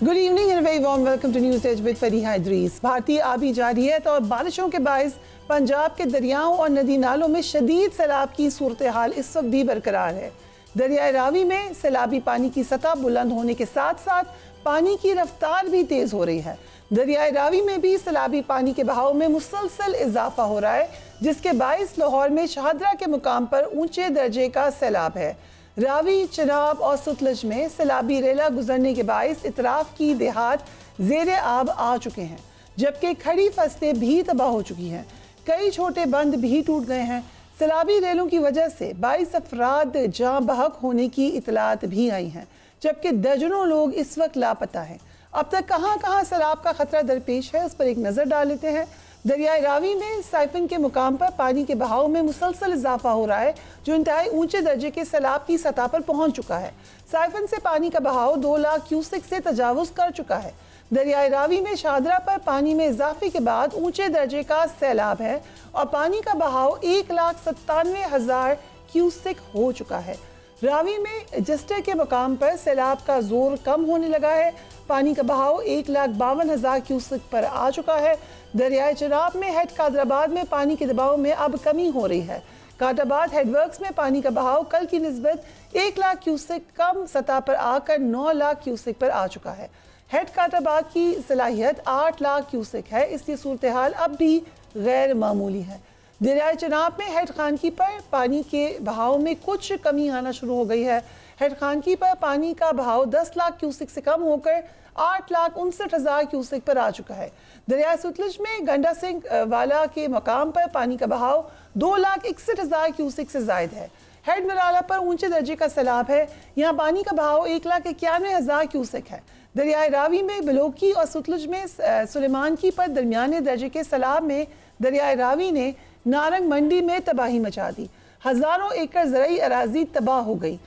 Good evening and very warm welcome to news edge with Fariha Idris. भारतीय आबी जारियत और बारिशों के बायस पंजाब के दरियाओं और नदी नालों में शदीद सैलाब की सूरत हाल इस वक्त भी बरकरार है। दरियाए रावी में सैलाबी पानी की सतह बुलंद होने के साथ साथ पानी की रफ्तार भी तेज़ हो रही है। दरियाए रावी में भी सैलाबी पानी के बहाव में मुसलसल इजाफा हो रहा है, जिसके बायस लाहौर में शाहदरा के मुकाम पर ऊंचे दर्जे का सैलाब है। रावी, चनाब और सुतलज में सैलाबी रेला गुजरने के बायस इतराफ की देहात ज़ेरे आब आ चुके हैं, जबकि खड़ी फसलें भी तबाह हो चुकी हैं। कई छोटे बंद भी टूट गए हैं। सैलाबी रेलों की वजह से 22 अफराद जाँ बहक होने की इतलात भी आई हैं, जबकि दर्जनों लोग इस वक्त लापता हैं। अब तक कहाँ कहाँ सैलाब का खतरा दरपेश है, उस पर एक नज़र डाल लेते हैं। दरियाए रावी में साइफन के मुकाम पर पानी के बहाव में मुसलसल इजाफा हो रहा है, जो इंतहाई ऊंचे दर्जे के सैलाब की सतह पर पहुंच चुका है। साइफन से पानी का बहाव 2 लाख क्यूसेक से तजावुज कर चुका है। दरियाए रावी में शाहदरा पर पानी में इजाफे के बाद ऊंचे दर्जे का सैलाब है और पानी का बहाव 1,97,000 क्यूसेक हो चुका है। रावी में जस्टर के मुकाम पर सैलाब का जोर कम होने लगा है। पानी का बहाव 1,52,000 क्यूसेक पर आ चुका है। दरियाए चनाब में हेड कादराबाद में पानी के दबाव में अब कमी हो रही है। काटाबाद हेडवर्क्स में पानी का बहाव कल की निस्बत 1 लाख क्यूसेक कम सतह पर आकर 9 लाख क्यूसेक पर आ चुका है। हेड काटाबाद की सलाहियत 8 लाख क्यूसेक है, इसलिए सूरत हाल अब भी गैर मामूली है। दरियाए चनाब में हेड खानकी पर पानी के बहाव में कुछ कमी आना शुरू हो गई है। हेड खानकी पर पानी का बहाव 10 लाख क्यूसेक से कम होकर 8,59,000 क्यूसेक पर आ चुका है। दरिया सुतलज में गंडा सिंह वाला के मकाम पर पानी का बहाव 2,61,000 क्यूसेक से जायद है। हेड मराला पर ऊंचे दर्जे का सैलाब है, यहाँ पानी का बहाव 1,91,000 क्यूसेक है। दरियाए रावी में बलोकी और सुतलज में सुलेमान की पर दरमियाने दर्जे के सैलाब में दरियाए रावी ने नारंग मंडी में तबाही मचा दी। हज़ारों एकड़ ज़राई अराजी तबाह हो गई।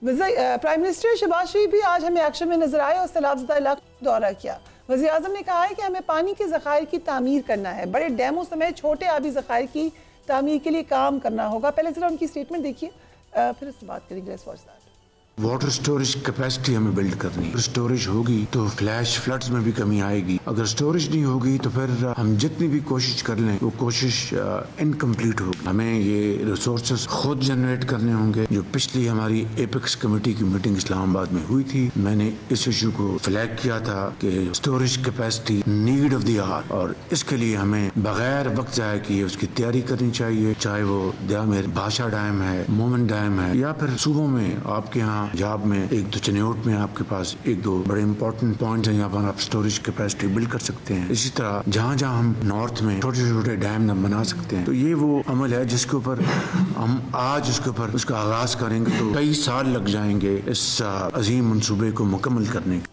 प्राइम मिनिस्टर शहबाज शरीफ भी आज हमें एक्शन में नजर आए और सैलाबज़दा इलाक़ों का दौरा किया। वज़ीर आज़म ने कहा है कि हमें पानी के ज़खायर की तामीर करना है, बड़े डैमों समेत छोटे आबी ज़खायर की तामीर के लिए काम करना होगा। पहले ज़रा उनकी स्टेटमेंट देखिए, फिर इससे बात करेंगे। वाटर स्टोरेज कैपेसिटी हमें बिल्ड करनी है। स्टोरेज होगी तो फ्लैश फ्लड्स में भी कमी आएगी। अगर स्टोरेज नहीं होगी तो फिर हम जितनी भी कोशिश कर लें वो कोशिश इनकम्प्लीट होगी। हमें ये रिसोर्सेज खुद जनरेट करने होंगे। जो पिछली हमारी एपेक्स कमेटी की मीटिंग इस्लामाबाद में हुई थी, मैंने इस इशू को फ्लैग किया था कि storage capacity need of the hour, और इसके लिए हमें बगैर वक्त जाए किए उसकी तैयारी करनी चाहिए। चाहे वो भाषा डैम है, मोमन डैम है, या फिर सूबों में आपके यहाँ पंजाब में 1-2 चनियोट में आपके पास 1-2 बड़े इंपॉर्टेंट पॉइंट्स हैं, यहाँ पर आप स्टोरेज कैपेसिटी बिल्ड कर सकते हैं। इसी तरह जहाँ जहाँ हम नॉर्थ में छोटे छोटे डैम बना सकते हैं, तो ये वो अमल है जिसके ऊपर हम आज उसका आगाज करेंगे तो कई साल लग जाएंगे इस अजीम मंसूबे को मुकम्मल करने के।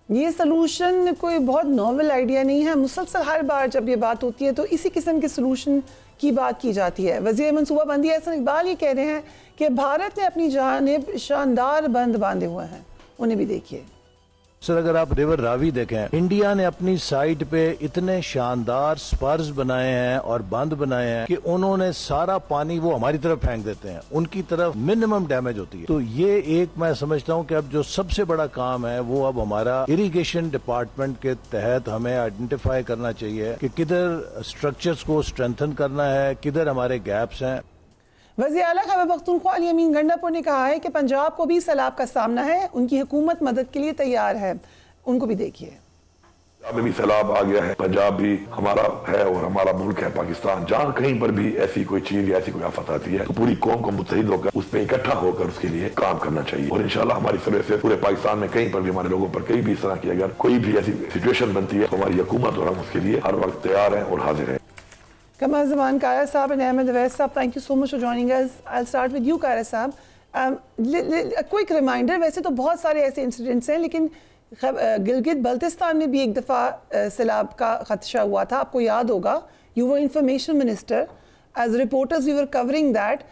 ये सलूशन कोई बहुत नॉवल आइडिया नहीं है। मुसलसल हर बार जब ये बात होती है तो इसी किस्म के सलूशन की बात की जाती है। वज़ीर मनसूबाबंदी एहसन इकबाल ये कह रहे हैं कि भारत ने अपनी जानिब शानदार बंद बांधे हुए हैं, उन्हें भी देखिए। सर, अगर आप रिवर रावी देखें, इंडिया ने अपनी साइड पे इतने शानदार स्पर्स बनाए हैं और बंद बनाए हैं कि उन्होंने सारा पानी वो हमारी तरफ फेंक देते हैं, उनकी तरफ मिनिमम डैमेज होती है। तो ये एक मैं समझता हूँ कि अब जो सबसे बड़ा काम है वो अब हमारा इरिगेशन डिपार्टमेंट के तहत हमें आइडेंटिफाई करना चाहिए कि किधर स्ट्रक्चर्स को स्ट्रेंथन करना है, किधर हमारे गैप्स हैं। वज़ीर आला खैबर पख्तूनख्वा अली अमीन गंडापुर ने कहा है कि पंजाब को भी सैलाब का सामना है, उनकी हुकूमत मदद के लिए तैयार है। उनको भी देखिए। पंजाब में भी सैलाब आ गया है, पंजाब भी हमारा है और हमारा मुल्क है पाकिस्तान। जहाँ कहीं पर भी ऐसी कोई चीज या ऐसी कोई आफत आती है तो पूरी कौम को मुत्तहिद होकर उस पर इकट्ठा होकर उसके लिए काम करना चाहिए। और इंशाल्लाह हमारी सर्वे से पूरे पाकिस्तान में कहीं पर भी हमारे लोगों पर कहीं भी इस तरह की अगर कोई भी ऐसी सिचुएशन बनती है तो हमारी हुकूमत और हम उसके लिए हर वक्त तैयार हैं और हाजिर हैं। कमर ज़मान कायरा साहब and Ahmed Awais साहब, thank you so much for joining us. I will start with you Kaira साहब। क्विक रिमाइंडर, वैसे तो बहुत सारे ऐसे इंसिडेंट्स हैं, लेकिन गिलगित बल्तिस्तान में भी एक दफ़ा सैलाब का खदशा हुआ था, आपको याद होगा। You were information minister, as reporters we were covering that.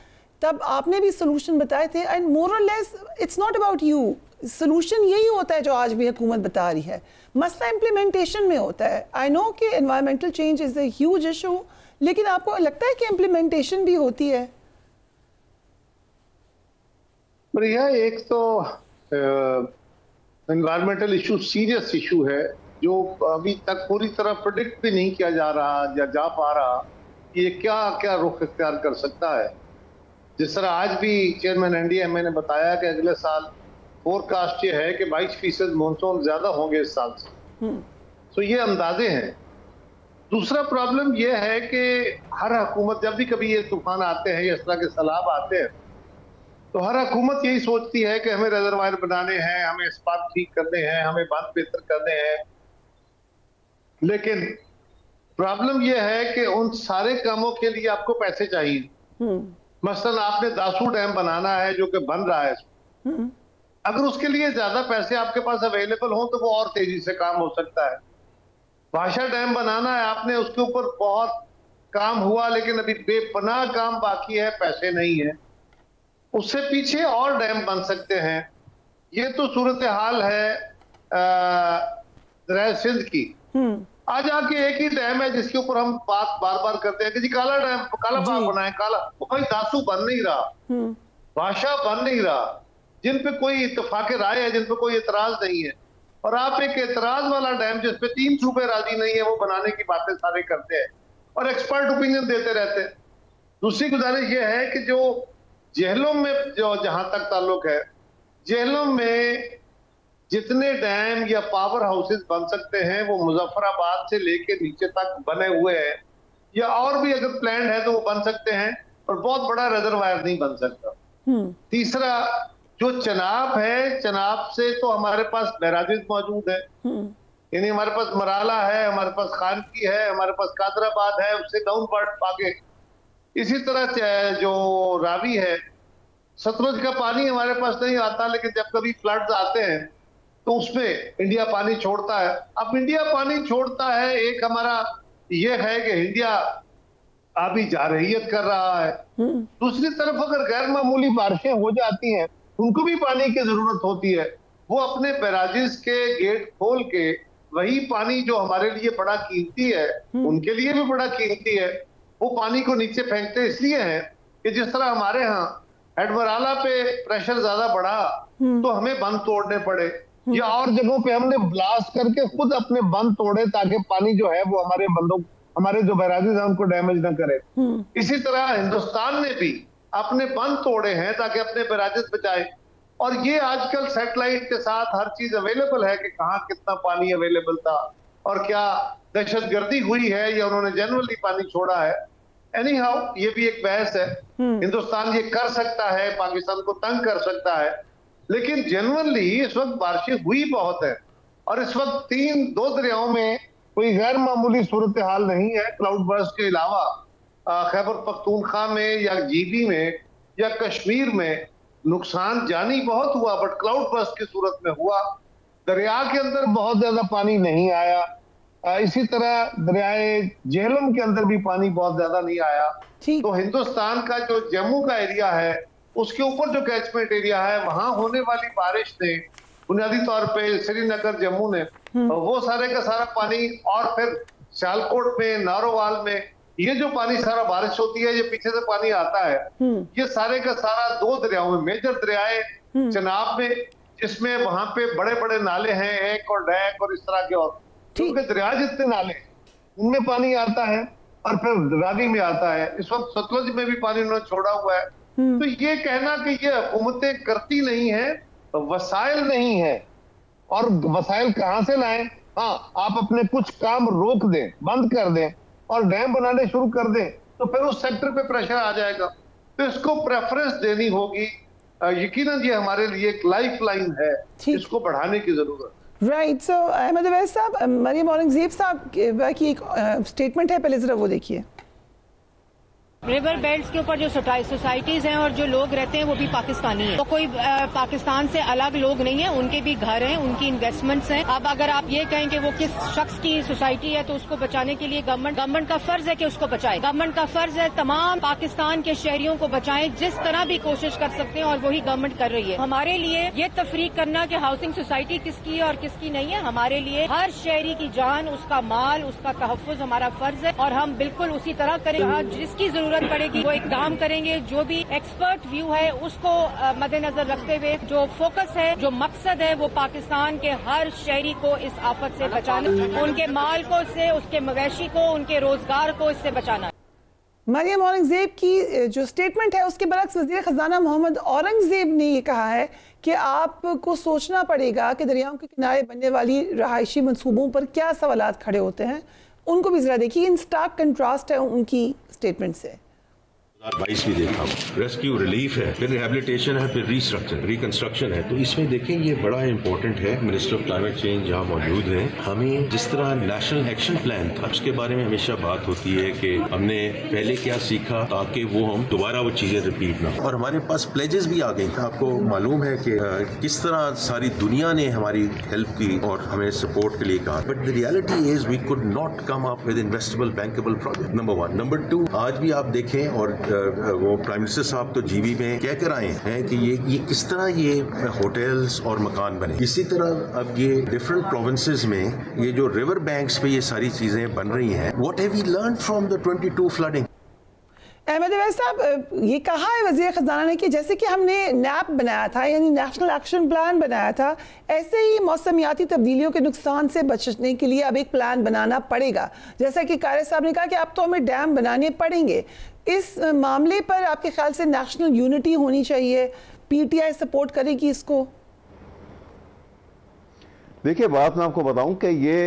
तब आपने भी सोल्यूशन बताए थे एंड मोर और less it's not about you. Solution यही होता है जो आज भी हुकूमत बता रही है, मसला इम्प्लीमेंटेशन में होता है। आई नो कि environmental change is a huge issue, लेकिन आपको लगता है कि इम्प्लीमेंटेशन भी होती है? पर यह एक तो एनवायरमेंटल इशू सीरियस इशू है जो अभी तक पूरी तरह प्रेडिक्ट भी नहीं किया जा रहा या जा पा रहा कि ये क्या क्या रुख इख्तियार कर सकता है। जिस तरह आज भी चेयरमैन एनडीएमए ने बताया कि अगले साल फोरकास्ट ये है कि 22% मानसून ज्यादा होंगे इस साल से। तो ये अंदाजे हैं। दूसरा प्रॉब्लम ये है कि हर हुकूमत जब भी कभी ये तूफान आते हैं या इस तरह के सैलाब आते हैं तो हर हुकूमत यही सोचती है कि हमें रिजर्वायर बनाने हैं, हमें इस्पात ठीक करने हैं, हमें बांध बेहतर करने हैं। लेकिन प्रॉब्लम यह है कि उन सारे कामों के लिए आपको पैसे चाहिए। मसलन आपने दासू डैम बनाना है जो कि बन रहा है, अगर उसके लिए ज्यादा पैसे आपके पास अवेलेबल हो तो वो और तेजी से काम हो सकता है। भाषा डैम बनाना है आपने, उसके ऊपर बहुत काम हुआ लेकिन अभी बेपनाह काम बाकी है, पैसे नहीं है। उससे पीछे और डैम बन सकते हैं। ये तो सूरत हाल है दरिया सिंध की। आज आके एक ही डैम है जिसके ऊपर हम बात बार बार करते हैं कि जी काला डैम, काला बाग बनाए, काला, वो भाई दासू बन नहीं रहा, भाषा बन नहीं रहा, जिन पे कोई इत्तेफाक राय है, जिन पे कोई एतराज नहीं है। और आप एक एतराज वाला डैम जिसपे 3 सूबे राजी नहीं है वो बनाने की बातें सारे करते हैं और एक्सपर्ट ओपिनियन देते रहते हैं। दूसरी गुजारिश ये है कि जो जेहलम में जो जहां तक ताल्लुक है, जेहलम में जितने डैम या पावर हाउसेस बन सकते हैं वो मुजफ्फराबाद से लेके नीचे तक बने हुए हैं, या और भी अगर प्लान है तो वो बन सकते हैं, और बहुत बड़ा रिजर्वायर नहीं बन सकता। तीसरा जो चनाब है, चनाब से तो हमारे पास बैराजेस मौजूद है, यानी हमारे पास मराला है, हमारे पास खानकी है, हमारे पास कादराबाद है, उससे डाउन पार्ट आगे। इसी तरह जो रावी है, सतलुज का पानी हमारे पास नहीं आता, लेकिन जब कभी फ्लड्स आते हैं तो उसमें इंडिया पानी छोड़ता है। अब इंडिया पानी छोड़ता है, एक हमारा ये है कि इंडिया आबी जारहियत कर रहा है। दूसरी तरफ अगर गैर मामूली बारिशें हो जाती हैं, उनको भी पानी की जरूरत होती है। वो अपने बैराजेस के गेट खोल के वही पानी जो हमारे लिए बड़ा कीमती है, उनके लिए भी बड़ा कीमती है, वो पानी को नीचे फेंकते इसलिए हैं कि जिस तरह हमारे यहाँ एडमराला पे प्रेशर ज्यादा बढ़ा तो हमें बंद तोड़ने पड़े, या और जगहों पे हमने ब्लास्ट करके खुद अपने बंद तोड़े ताकि पानी जो है वो हमारे बंदों, हमारे जो बैराजेस हैं उनको डैमेज ना करे। इसी तरह हिंदुस्तान ने भी अपने बंद तोड़े हैं ताकि अपने बैराजेस बचाए। और ये आजकल सैटेलाइट के साथ हर चीज अवेलेबल है कि कहाँ कितना पानी अवेलेबल था और क्या दहशतगर्दी हुई है या उन्होंने जनरली पानी छोड़ा है। एनी हाउ ये भी एक बहस है। हिंदुस्तान ये कर सकता है, पाकिस्तान को तंग कर सकता है, लेकिन जनरली इस वक्त बारिशें हुई बहुत है और इस वक्त 2 दरियाओं में कोई गैर मामूली सूरत हाल नहीं है। क्लाउड बर्स्ट के अलावा खैबर पख्तूनख्वा में या जीबी में या कश्मीर में नुकसान जानी बहुत हुआ, बट क्लाउड बर्स्ट की सूरत में हुआ। दरिया के अंदर बहुत ज्यादा पानी नहीं आया। इसी तरह दरियाए जेहलम के अंदर भी पानी बहुत ज्यादा नहीं आया। तो हिंदुस्तान का जो जम्मू का एरिया है उसके ऊपर जो कैचमेंट एरिया है वहां होने वाली बारिश ने बुनियादी तौर पे श्रीनगर जम्मू ने वो सारे का सारा पानी, और फिर सियालकोट में, नारोवाल में ये जो पानी सारा बारिश होती है, ये पीछे से पानी आता है, ये सारे का सारा 2 दरियाओं में, मेजर दरियाए चनाब में, जिसमें वहां पे बड़े बड़े नाले हैं, एक और डैक और इस तरह के, और क्योंकि दरिया जितने नाले उनमें पानी आता है और फिर रावी में आता है। इस वक्त सतलुज में भी पानी उन्होंने छोड़ा हुआ है। तो ये कहना कि ये हुकूमतें करती नहीं है, वसाइल नहीं है, और वसाइल कहां से लाएं? हाँ, आप अपने कुछ काम रोक दें, बंद कर दें और डैम बनाने शुरू कर दें तो फिर उस सेक्टर पे प्रेशर आ जाएगा। तो इसको प्रेफरेंस देनी होगी। यकीनन ये हमारे लिए एक लाइफ लाइन है, इसको बढ़ाने की जरूरत। राइट। सो अहमद अवैस साहब, मरियम औरंगजेब साहब की एक स्टेटमेंट है, पहले जरा वो देखिए। रिवर बेल्ट्स के ऊपर जो सोसाइटीज हैं और जो लोग रहते हैं वो भी पाकिस्तानी हैं, तो कोई पाकिस्तान से अलग लोग नहीं है, उनके भी घर हैं, उनकी इन्वेस्टमेंट्स हैं। अब अगर आप ये कहें कि वो किस शख्स की सोसाइटी है तो उसको बचाने के लिए गवर्नमेंट का फर्ज है कि उसको बचाए। गवर्नमेंट का फर्ज है तमाम पाकिस्तान के शहरियों को बचाएं, जिस तरह भी कोशिश कर सकते हैं, और वही गवर्नमेंट कर रही है। हमारे लिए ये तफरीक करना कि हाउसिंग सोसाइटी किसकी है और किसकी नहीं है, हमारे लिए हर शहरी की जान, उसका माल, उसका तहफ्फुज हमारा फर्ज है, और हम बिल्कुल उसी तरह करें। जिसकी जरूरत जरूरत पड़ेगी वो इकदाम करेंगे। जो भी एक्सपर्ट व्यू है उसको मद्देनजर रखते हुए जो फोकस है, जो मकसद है, वो पाकिस्तान के हर शहरी को इस आफत से बचाना, उनके माल को से, उसके मवेशी को, उनके रोजगार को इससे बचाना। मरियम औरंगजेब की जो स्टेटमेंट है उसके बरक्स वज़ीर ख़जाना मोहम्मद औरंगजेब ने ये कहा है कि आपको सोचना पड़ेगा कि दरियाओं के किनारे बनने वाली रहायशी मंसूबों पर क्या सवालात खड़े होते हैं। उनको भी ज़रा देखिए, इन स्टार्क कंट्रास्ट है उनकी स्टेटमेंट से। 2022 भी देखा, रेस्क्यू रिलीफ है, फिर रिहेबिलिटेशन है, फिर रिस्ट्रक्चर रिकंस्ट्रक्शन है। तो इसमें देखें ये बड़ा इंपॉर्टेंट है। मिनिस्टर ऑफ क्लाइमेट चेंज यहाँ मौजूद हैं। हमें जिस तरह नेशनल एक्शन प्लान था उसके बारे में हमेशा बात होती है कि हमने पहले क्या सीखा ताकि वो हम दोबारा वो चीजें रिपीट ना। और हमारे पास प्लेजेस भी आ गई। आपको मालूम है कि किस तरह सारी दुनिया ने हमारी हेल्प की और हमें सपोर्ट के लिए कहा। But the reality is we could not come up with investible bankable project, number 1। Number 2, आज भी आप देखें और वो प्राइम मिनिस्टर साहब तो जीवी में कह कर आए हैं कि ये किस तरह ये होटल्स और मकान बने। इसी तरह अब ये डिफरेंट प्रोविंसेस में ये जो रिवर बैंक्स पे ये सारी चीजें बन रही हैं। What have we learned from the 22 flooding? Ahmed Awais साहब, ये कहा है वज़ीर ख़जाना ने कि जैसे कि हमने नैप बनाया था, यानी नेशनल एक्शन प्लान बनाया था, ऐसे ही मौसमियाती तब्दीलियों के नुकसान से बचने के लिए अब एक प्लान बनाना पड़ेगा। जैसा कि कारी साहब ने कहा कि अब तो हमें डैम बनाने पड़ेंगे। इस मामले पर आपके ख्याल से नेशनल यूनिटी होनी चाहिए, पीटीआई सपोर्ट करेगी इसको? देखिए, बात मैं आपको बताऊं कि ये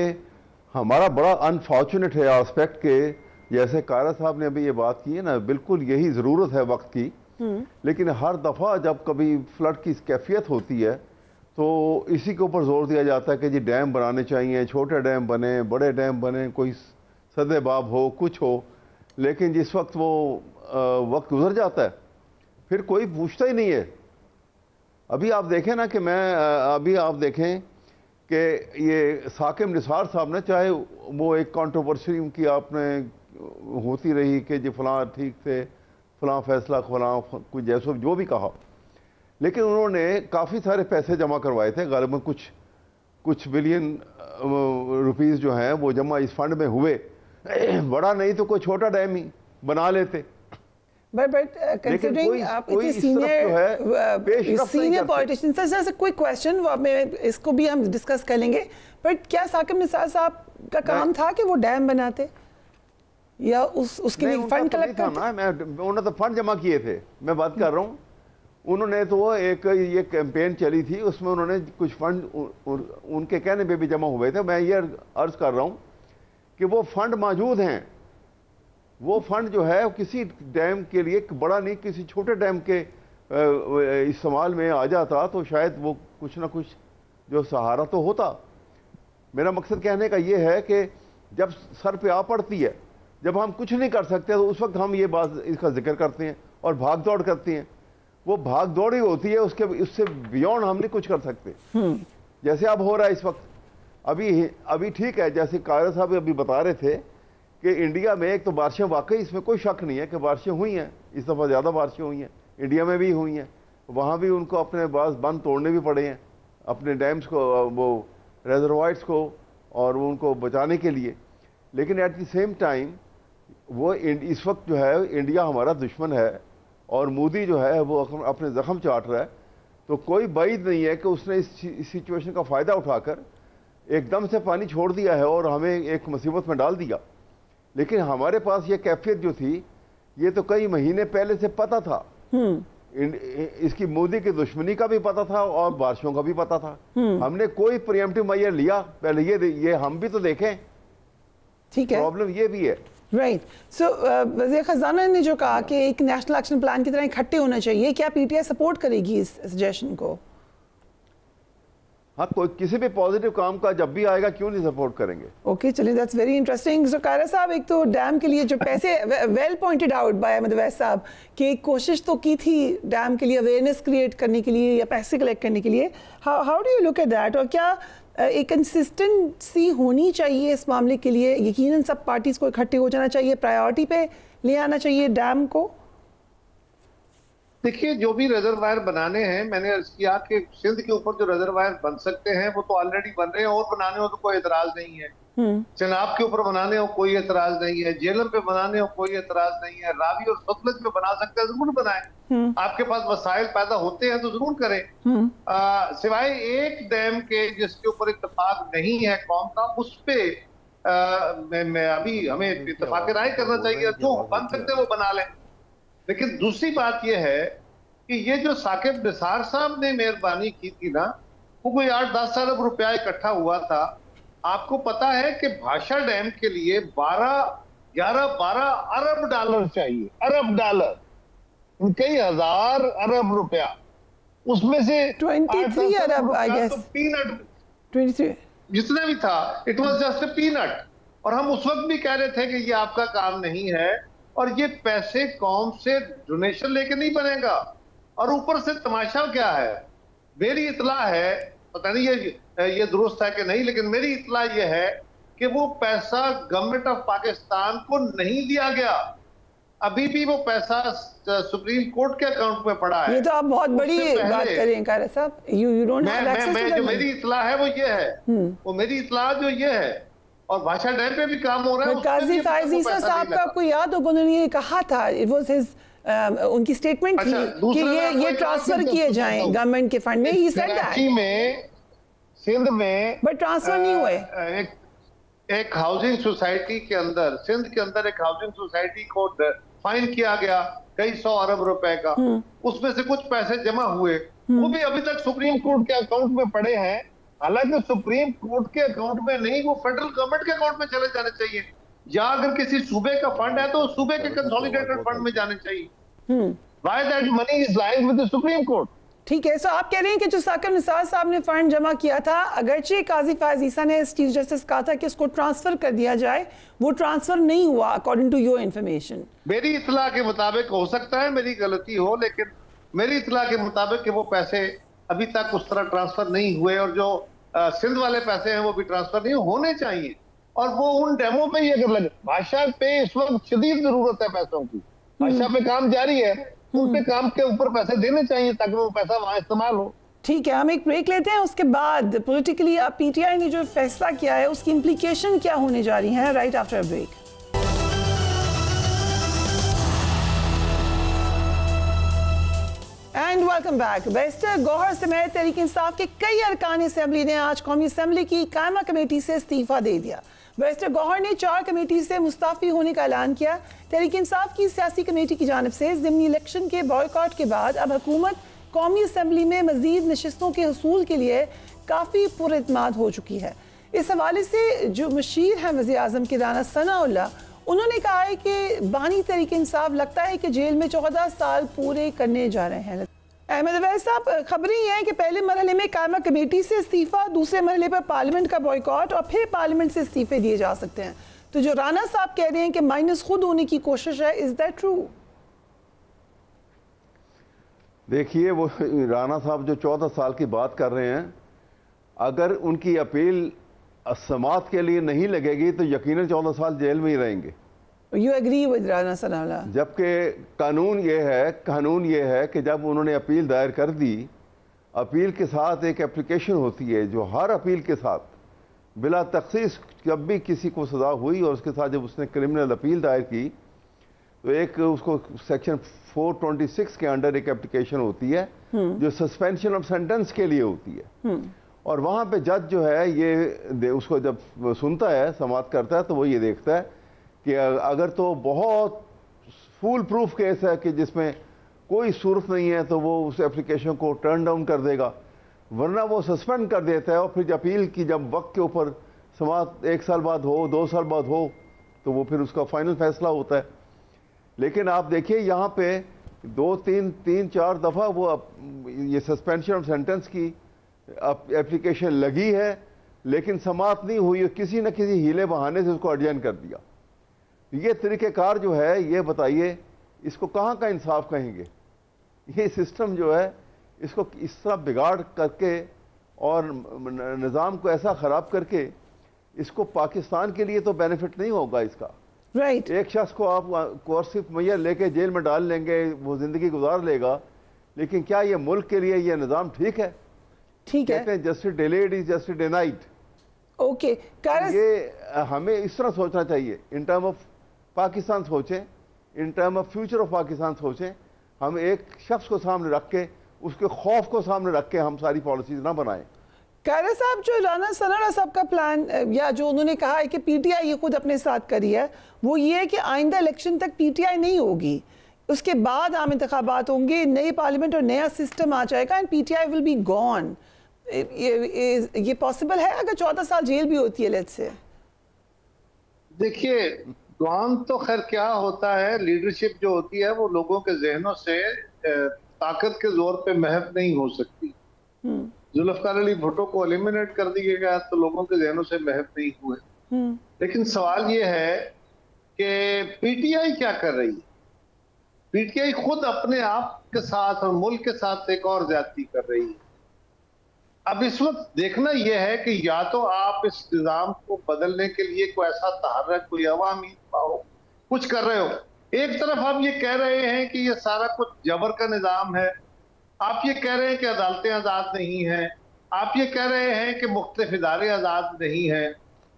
हमारा बड़ा अनफॉर्चुनेट है एस्पेक्ट के, जैसे कारा साहब ने अभी ये बात की है ना, बिल्कुल यही ज़रूरत है वक्त की। लेकिन हर दफ़ा जब कभी फ्लड की कैफियत होती है तो इसी के ऊपर जोर दिया जाता है कि जी डैम बनाने चाहिए, छोटे डैम बने, बड़े डैम बने, कोई सदेबाब हो, कुछ हो। लेकिन जिस वक्त वो वक्त गुजर जाता है फिर कोई पूछता ही नहीं है। अभी आप देखें ना कि अभी आप देखें कि ये साकिब निसार साहब ने, चाहे वो एक कंट्रोवर्सी की आपने होती रही कि जी फलां ठीक थे, फलां फैसला, फलां कुछ जैसा जो भी कहा, लेकिन उन्होंने काफ़ी सारे पैसे जमा करवाए थे। गालिबन कुछ बिलियन रुपीस जो हैं वो जमा इस फंड में हुए। बड़ा नहीं तो कोई छोटा डैम ही बना लेते। बट कंसीडरिंग आप इतने सीनियर पॉलिटिशियन, सर कोई क्वेश्चन इसको भी हम डिस्कस कर लेंगे, बट क्या साकिब निसार साहब का काम था कि वो डैम बनाते या उसके लिए फंड कलेक्ट करते? उन्होंने तो फंड जमा किए थे, मैं बात कर रहा हूँ। उन्होंने तो एक ये कैंपेन चली थी, उसमें उन्होंने कुछ फंड उनके कहने पे भी जमा हुए थे। मैं ये अर्ज कर रहा हूँ कि वो फंड मौजूद हैं। वो फंड जो है किसी डैम के लिए, बड़ा नहीं, किसी छोटे डैम के इस्तेमाल में आ जाता तो शायद वो कुछ ना कुछ जो सहारा तो होता। मेरा मकसद कहने का ये है कि जब सर पे आ पड़ती है, जब हम कुछ नहीं कर सकते तो उस वक्त हम ये बात इसका जिक्र करते हैं और भाग दौड़ करते हैं। वो भाग दौड़ ही होती है, उससे बियॉन्ड हम नहीं कुछ कर सकते। जैसे अब हो रहा है इस वक्त, अभी ठीक है, जैसे कायर साहब अभी बता रहे थे कि इंडिया में एक तो बारिशें, वाकई इसमें कोई शक नहीं है कि बारिशें हुई हैं, इस दफ़ा ज़्यादा बारिशें हुई हैं, इंडिया में भी हुई हैं। वहाँ भी उनको अपने बंद तोड़ने भी पड़े हैं, अपने डैम्स को, वो रेजरवायर्स को, और उनको बचाने के लिए। लेकिन एट द सेम टाइम वो इस वक्त जो है इंडिया हमारा दुश्मन है और मोदी जो है वो अपने ज़ख्म चाट रहा है। तो कोई बाइद नहीं है कि उसने इस सिचुएशन का फ़ायदा उठाकर एकदम से पानी छोड़ दिया है और हमें एक मुसीबत में डाल दिया। लेकिन हमारे पास ये कैफियत जो थी, ये तो कई महीने पहले से पता था। इसकी मोदी की दुश्मनी का भी पता था और बारिशों का भी पता था। हमने कोई प्रिएम्प्टिव मेजर लिया पहले, ये हम भी तो देखें। ठीक है, प्रॉब्लम ये भी है। राइट। सो वज़ीर ख़ज़ाना ने जो कहा कि एक नेशनल एक्शन प्लान की तरह इकट्ठे होना चाहिए, क्या पीटीआई सपोर्ट करेगी इस सजेशन को? हाँ, कोई किसी भी पॉजिटिव काम का जब भी आएगा क्यों नहीं सपोर्ट करेंगे। ओके, चलिए, दैट्स वेरी इंटरेस्टिंग। सो कारा साहब, एक तो डैम के लिए जो पैसे well pointed out by Ahmed Awais साहब कि एक कोशिश तो की थी डैम के लिए अवेयरनेस क्रिएट करने के लिए या पैसे कलेक्ट करने के लिए। How do you look at that? और क्या एक कंसिस्टेंसी होनी चाहिए इस मामले के लिए? यकीनन सब पार्टीज को इकट्ठे हो जाना चाहिए, प्रायोरिटी पे ले आना चाहिए डैम को। देखिए, जो भी रिजर्वायर बनाने हैं, मैंने अर्ज किया कि सिंध के ऊपर जो रिजर्वायर बन सकते हैं वो तो ऑलरेडी बन रहे हैं, और बनाने हो तो कोई एतराज नहीं है। चनाब के ऊपर बनाने हो कोई एतराज नहीं है, जेलम पे बनाने हो कोई एतराज नहीं है, रावी और सतलज पे बना सकते हैं, जरूर बनाएं। आपके पास वसाइल पैदा होते हैं तो जरूर करें। सिवाय एक डैम के जिसके ऊपर इत्तेफाक नहीं है कौम का, उस पे मैं अभी हमें इत्तेफाक राय करना चाहिए, जो बन सकते हैं वो बना लें। लेकिन दूसरी बात यह है कि ये जो साकिब निसार साहब ने मेहरबानी की थी ना, वो कोई 8-10 अरब रुपया इकट्ठा हुआ था। आपको पता है कि भाषा डैम के लिए 11-12 अरब डॉलर चाहिए, अरब डॉलर, कई हजार अरब रुपया, उसमें से 23 अरब आई गेस, पीनट 23 जितना भी था, it was just a peanut. और हम उस वक्त भी कह रहे थे कि ये आपका काम नहीं है, और ये पैसे कौम से डोनेशन लेके नहीं बनेगा। और ऊपर से तमाशा क्या है, मेरी इतला है, पता नहीं ये दुरुस्त है कि नहीं, लेकिन मेरी इतला ये है कि वो पैसा गवर्नमेंट ऑफ पाकिस्तान को नहीं दिया गया। अभी भी वो पैसा सुप्रीम कोर्ट के अकाउंट में पड़ा है। ये तो आप बहुत बड़ी बात करें कार साहब, you don't have access to जो मेरी इतला है वो ये है, वो मेरी इतला जो ये है। और भाषा डैम पे भी काम हो रहा है। काजी फायज ईसा साहब का आपको याद होगा, उन्होंने ये कहा था, इट वाज हिज उनकी स्टेटमेंट थी कि ये ट्रांसफर किए जाएं गवर्नमेंट के फंड में। ही सेड दैट सिंध में बट ट्रांसफर नहीं हुए। एक हाउसिंग सोसाइटी के अंदर, सिंध के अंदर एक हाउसिंग सोसाइटी को फाइन किया गया कई 100 अरब रुपए का, उसमें से कुछ पैसे जमा हुए, वो भी अभी तक सुप्रीम कोर्ट के अकाउंट में पड़े हैं। हालांकि सुप्रीम कोर्ट के अकाउंट में नहीं, वो फेडरल गवर्नमेंट के अकाउंट में चले जाने चाहिए, या अगर किसी सूबे का फंड है तो सूबे के कंसोलिडेटेड फंड में जाने चाहिए। Why that money is lying with the supreme court. ठीक है, सो आप कह रहे हैं कि जो साकिब निसार साहब ने फंड जमा किया था, अगरचे काजी फायज ईसा ने चीफ जस्टिस कहा था कि इसको ट्रांसफर कर दिया जाए, वो ट्रांसफर नहीं हुआ अकॉर्डिंग टू योर इंफॉर्मेशन। मेरी इतला के मुताबिक, हो सकता है मेरी गलती हो, लेकिन मेरी इतला के मुताबिक कि वो पैसे अभी तक उस तरह ट्रांसफर नहीं हुए, और जो सिंध वाले पैसे हैं वो भी ट्रांसफर नहीं होने चाहिए। और वो उन डैमों पे ही अगर लगे, भाषा पे इस वक्त शदीद जरूरत है पैसों की, भाषा पे काम जारी है, उन पे काम के ऊपर पैसे देने चाहिए ताकि वो पैसा वहां इस्तेमाल हो। ठीक है, हम एक ब्रेक लेते हैं, उसके बाद पॉलिटिकली अब पीटीआई ने जो फैसला किया है उसकी इम्प्लीकेशन क्या होने जा रही है, right after break. And welcome back. Barrister Gohar समेत तहरीक इंसाफ के कई अरकान असेंबली ने आज कौमी असेंबली की कायमा कमेटी से इस्तीफा दे दिया। बैरिस्टर गौहर ने 4 कमेटी से मुस्ताफी होने का ऐलान किया। तहरीक इंसाफ की सियासी कमेटी की जानिब से ज़िमनी इलेक्शन के बॉयकॉट के बाद अब हुकूमत कौमी असेंबली में मज़ीद नशिस्तों के हसूल के लिए काफ़ी पुरइतमाद हो चुकी है। इस हवाले से जो मशीर हैं वज़ीर आज़म के राना सनाउल्लाह, उन्होंने कहा है कि बानी तहरीक इंसाफ लगता है कि जेल में 14 साल पूरे करने जा रहे हैं। अहमद अवैस साहब, खबरें ये हैं कि पहले मरहले में कायमा कमेटी से इस्तीफा, दूसरे मरहले पर पार्लियामेंट का बॉयकॉट और फिर पार्लियामेंट से इस्तीफे दिए जा सकते हैं। तो जो राना साहब कह रहे हैं कि माइनस खुद होने की कोशिश है, इज दैट ट्रू? देखिए, वो राना साहब जो 14 साल की बात कर रहे हैं, अगर उनकी अपील समात के लिए नहीं लगेगी तो यकीनन 14 साल जेल में ही रहेंगे। You agree with Rana Sanaullah? जबकि कानून ये है कि जब उन्होंने अपील दायर कर दी, अपील के साथ एक एप्लीकेशन होती है, जो हर अपील के साथ बिला तखसीस जब भी किसी को सज़ा हुई और उसके साथ जब उसने क्रिमिनल अपील दायर की, तो एक उसको सेक्शन 426 के अंडर एक एप्लीकेशन होती है जो सस्पेंशन ऑफ सेंटेंस के लिए होती है। और वहाँ पे जज जो है ये उसको जब सुनता है, समाअत करता है, तो वो ये देखता है कि अगर तो बहुत फुल प्रूफ केस है कि जिसमें कोई सूरत नहीं है तो वो उस एप्लीकेशन को टर्न डाउन कर देगा, वरना वो सस्पेंड कर देता है। और फिर अपील की जब वक्त के ऊपर समाअत 1 साल बाद हो, 2 साल बाद हो, तो वो फिर उसका फाइनल फैसला होता है। लेकिन आप देखिए यहाँ पे 2-3-4 दफ़ा वो ये सस्पेंशन ऑफ सेंटेंस की एप्लीकेशन लगी है, लेकिन समाअत नहीं हुई, किसी न किसी हीले बहाने से उसको अर्जेंट कर दिया। ये तरीक़ेकार जो है, ये बताइए इसको कहाँ का इंसाफ कहेंगे? ये सिस्टम जो है, इसको इस तरह बिगाड़ करके और निज़ाम को ऐसा ख़राब करके, इसको पाकिस्तान के लिए तो बेनिफिट नहीं होगा इसका। राइट। एक शख्स को आप कोर्सिव मैया लेके जेल में डाल लेंगे, वो ज़िंदगी गुजार लेगा, लेकिन क्या ये मुल्क के लिए ये निज़ाम ठीक है? ठीक है, कहते हैं justice delayed is justice denied. Okay, ये हमें इस तरह सोचना चाहिए, इन टर्म ऑफ पाकिस्तान सोचें, in term of future of Pakistan सोचें। हम एक शख्स को सामने रख के, उसके खौफ को सामने रख के हम सारी पॉलिसीज ना बनाएं। कायरा साहब, जो राना सनारा साहब का प्लान या जो उन्होंने कहा है कि पीटीआई ये खुद अपने साथ करी है, वो ये है कि आइंदा इलेक्शन तक पीटीआई नहीं होगी, उसके बाद आम इंतखाबात होंगे, नई पार्लियामेंट और नया सिस्टम आ जाएगा and PTI will be gone. ये पॉसिबल है अगर 14 साल जेल भी होती है लेट्स से? देखिए, गॉन तो खैर क्या होता है, लीडरशिप जो होती है वो लोगों के जहनों से ताकत के जोर पे महव नहीं हो सकती। जुल्फकार अली भुट्टो को एलिमिनेट कर दिया गया तो लोगों के जहनों से महव नहीं हुए। लेकिन सवाल ये है कि पीटीआई क्या कर रही है? पीटीआई खुद अपने आप के साथ और मुल्क के साथ एक और ज्यादती कर रही है। अब इस वक्त देखना यह है कि या तो आप इस निज़ाम को बदलने के लिए कोई ऐसा तहर्रक, कोई अवामी कुछ कर रहे हो। एक तरफ आप ये कह रहे हैं कि ये सारा कुछ जबर का निज़ाम है, आप ये कह रहे हैं कि अदालतें आज़ाद नहीं हैं, आप ये कह रहे हैं कि मुख्तलिफ इदारे आज़ाद नहीं हैं,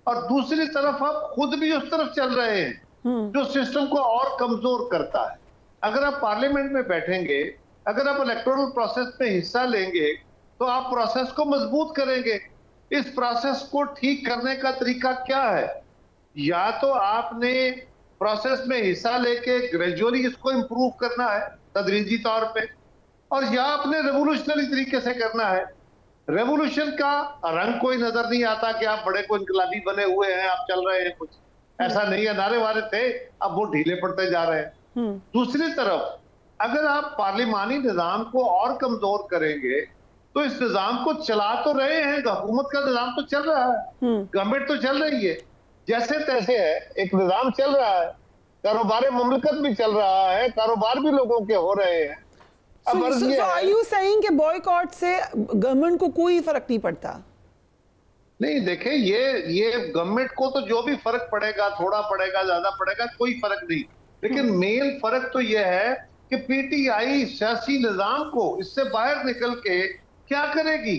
और दूसरी तरफ आप खुद भी उस तरफ चल रहे हैं जो सिस्टम को और कमजोर करता है। अगर आप पार्लियामेंट में बैठेंगे, अगर आप इलेक्टोरल प्रोसेस में हिस्सा लेंगे तो आप प्रोसेस को मजबूत करेंगे। इस प्रोसेस को ठीक करने का तरीका क्या है? या तो आपने प्रोसेस में हिस्सा लेके ग्रेजुअली इसको इम्प्रूव करना है तदरीजी तौर पे, और या आपने रेवोल्यूशनरी तरीके से करना है। रेवोल्यूशन का रंग कोई नजर नहीं आता कि आप बड़े को इनकलाबी बने हुए हैं, आप चल रहे हैं, कुछ ऐसा नहीं है। नारे वारे थे, अब वो ढीले पड़ते जा रहे हैं। दूसरी तरफ अगर आप पार्लिमानी निजाम को और कमजोर करेंगे तो इस निजाम को चला तो रहे हैं, हुकूमत का निजाम तो चल रहा है, गवर्नमेंट तो चल रही है, जैसे तैसे है, एक निजाम चल रहा है, कारोबार मुमलिकत भी चल रहा है, कारोबार भी लोगों के हो रहे हैं। Are you saying कि बॉयकॉट से गवर्नमेंट को कोई फर्क नहीं पड़ता? नहीं, देखें, ये गवर्नमेंट को तो जो भी फर्क पड़ेगा, थोड़ा पड़ेगा, ज्यादा पड़ेगा, कोई फर्क नहीं। लेकिन मेन फर्क तो यह है कि पीटीआई सियासी निजाम को इससे बाहर निकल के क्या करेगी।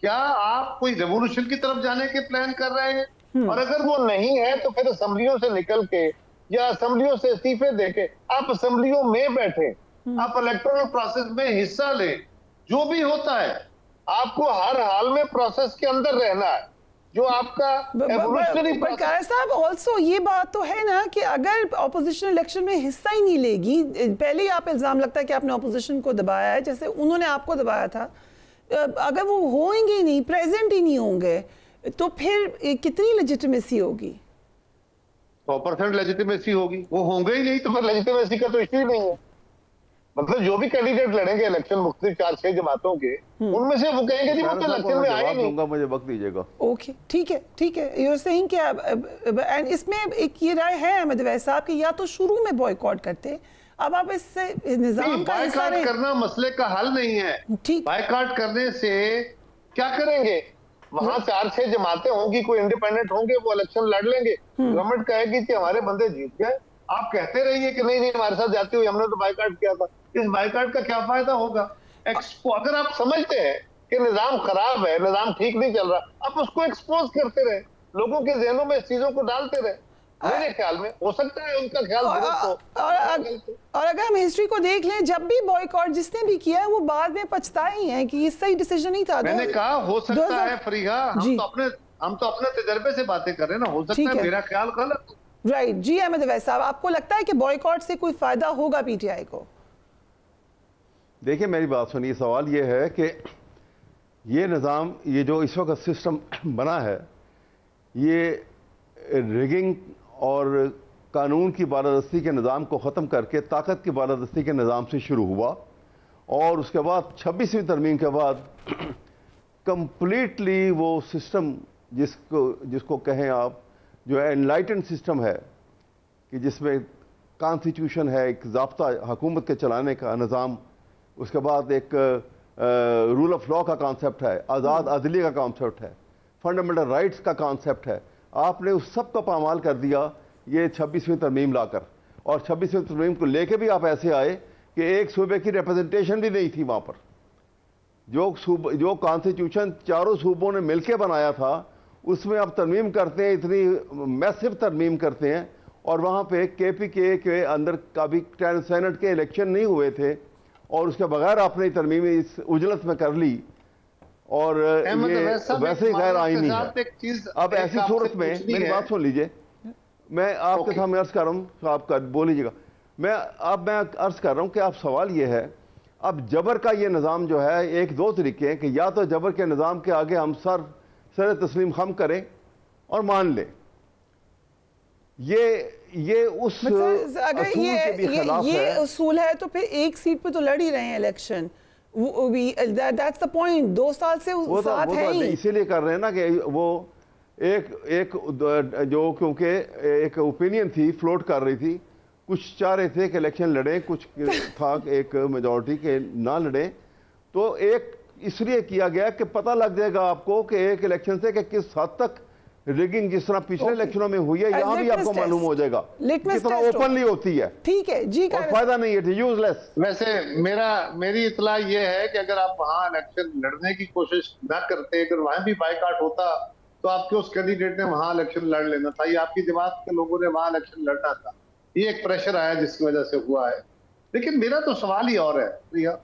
क्या आप कोई रेवोल्यूशन की तरफ जाने के प्लान कर रहे हैं? और अगर वो नहीं है तो फिर असेंबलियों से निकल के या असेंबलियों से इस्तीफे देके आप असेंबलियों में बैठे, आप इलेक्टोरल प्रोसेस में हिस्सा लें। जो भी होता है आपको हर हाल में प्रोसेस के अंदर रहना है, जो आपका कायर साहब ऑल्सो ये बात तो है ना कि अगर ऑपोजिशन इलेक्शन में हिस्सा ही नहीं लेगी, पहले ही आप इल्जाम लगता है कि आपने ऑपोजिशन को दबाया है, जैसे उन्होंने आपको दबाया था, अगर वो होंगे ही नहीं, प्रेजेंट ही नहीं होंगे, तो फिर कितनी लेजिटिमेसी होगी? 100% लेजिटिमेसी होगी। वो होंगे ही नहीं तो फिर लेजिटिमेसी का तो इश्यू ही नहीं है। मतलब जो भी कैंडिडेट लड़ेंगे इलेक्शन मुख्तलिफ 4-6 जमातों के, उनमें से वो कहेंगे जी वो तो इलेक्शन में आए नहीं। मुझे वक्त दीजिएगा। ओके, ठीक है। यू आर सेइंग कि एंड इसमें एक ये राय है अहमद अवैस साहब कि या तो शुरू में बॉयकॉट करते, अब आप इससे निजाम का हिस्सा बायकॉट करना मसले का हल नहीं है। ठीक, बायकॉट करने से क्या करेंगे? वहां 4-6 जमातें होंगी, कोई इंडिपेंडेंट होंगे, वो इलेक्शन लड़ लेंगे, गवर्नमेंट कहेगी कि हमारे बंदे जीत गए, आप कहते रहिए कि नहीं हमारे साथ जाती हुई, हमने तो बायकॉट किया था। इस बायकॉट का क्या फायदा होगा? अगर आप समझते हैं कि निजाम खराब है, निजाम ठीक नहीं चल रहा, आप उसको एक्सपोज करते रहे, लोगों के जहनों में इस चीजों को डालते रहे। मेरे ख्याल में हो सकता है उनका ख्याल और अगर हम हिस्ट्री को देख लें, जब भी बॉयकॉट जिसने भी किया है वो बाद में पछताए ही हैं कि ये सही डिसीजन नहीं था। मैंने कहा हो सकता है फरीहा, हम तो अपने तजर्बे से बातें कर रहे हैं ना, हो सकता है मेरा ख्याल गलत। राइट जी अहमद अवैस साहब, आपको लगता है कि बॉयकॉट से कोई फायदा होगा पीटीआई को? देखिए मेरी बात सुनिए, सवाल ये है कि ये निज़ाम, ये जो इस वक्त सिस्टम बना है, ये रिगिंग और कानून की बालादस्ती के निज़ाम को ख़त्म करके ताकत की बालादस्ती के निज़ाम से शुरू हुआ, और उसके बाद 26वीं तरमीम के बाद कंप्लीटली वो सिस्टम जिसको कहें आप, जो एनलाइटेंड सिस्टम है कि जिसमें कॉन्स्टिट्यूशन है, एक ज़ाब्ता हुकूमत के चलाने का निज़ाम, उसके बाद एक रूल ऑफ लॉ का कॉन्सेप्ट है, आज़ाद अदली का कॉन्सेप्ट है, फंडामेंटल राइट्स का कॉन्सेप्ट है, आपने उस सब का पामाल कर दिया ये 26वीं तरमीम लाकर। और 26वीं तरमीम को लेके भी आप ऐसे आए कि एक सूबे की रिप्रेजेंटेशन भी नहीं थी वहां पर। जो कॉन्स्टिट्यूशन चारों सूबों ने मिलकर बनाया था उसमें अब तरमीम करते हैं, इतनी मैसिव तरमीम करते हैं, और वहाँ पे KPK के अंदर का भी सेनेट के इलेक्शन नहीं हुए थे और उसके बगैर आपने तरमीम इस उजलत में कर ली, और ये वैसे ही गैर आईनी है। अब ऐसी सूरत में मेरी बात सुन लीजिए, मैं आपके सामने अर्ज कर रहा हूँ, तो आप बोल लीजिएगा। मैं अर्ज कर रहा हूँ कि आप सवाल ये है, अब जबर का ये निज़ाम जो है, एक दो तरीके हैं कि या तो जबर के निज़ाम के आगे हम सर तस्लीम खम करें और मान लें, ये उस अगर ये उसूल है तो फिर एक सीट पे तो लड़ ही रहे हैं इलेक्शन, दैट्स द पॉइंट। 2 साल से साथ है ही, इसीलिए कर रहे हैं ना कि वो एक जो, क्योंकि एक ओपिनियन थी फ्लोट कर रही थी, कुछ चाह रहे थे कि इलेक्शन लड़े, कुछ था एक मेजॉरिटी के ना लड़े, तो एक इसलिए किया गया कि पता लग जाएगा आपको कि एक इलेक्शन से कि किस हद तक रिगिंग जिस तरह पिछले इलेक्शनों में हुई है, यहाँ भी आपको मालूम हो जाएगा कितना ओपनली होती है। ठीक है जी, और फायदा नहीं है, यूजलेस। वैसे मेरी इतला ये है कि अगर आप वहां इलेक्शन लड़ने की कोशिश न करते, अगर वहां भी बाइकआउट होता तो आपके उस कैंडिडेट ने वहां इलेक्शन लड़ लेना था, या आपकी जमात के लोगों ने वहां इलेक्शन लड़ना था। ये एक प्रेशर आया जिसकी वजह से हुआ है। लेकिन मेरा तो सवाल ही और है प्रिया,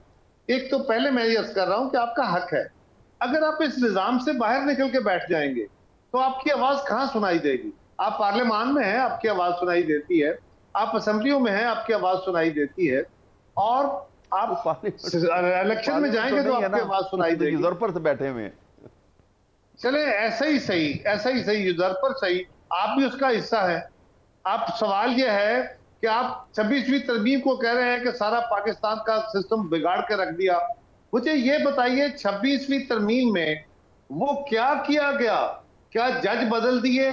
एक तो पहले मैं ये अर्ज कर रहा हूं कि आपका हक है, अगर आप इस निजाम से बाहर निकल के बैठ जाएंगे तो आपकी आवाज कहां सुनाई देगी? आप पार्लियामान में हैं, आपकी आवाज सुनाई देती है, आप असेंबलियों में हैं, आपकी आवाज सुनाई देती है, और आप इलेक्शन में जाएंगे तो आपकी आवाज सुनाई देगी। यूजर्पर से बैठे हुए हैं। चले ऐसा ही सही यूजर्पर सही, आप भी उसका हिस्सा है। आप सवाल यह है कि आप 26वीं तरमीम को कह रहे हैं कि सारा पाकिस्तान का सिस्टम बिगाड़ के रख दिया। मुझे ये बताइए 26वीं तरमीम में वो क्या किया गया? क्या जज बदल दिए?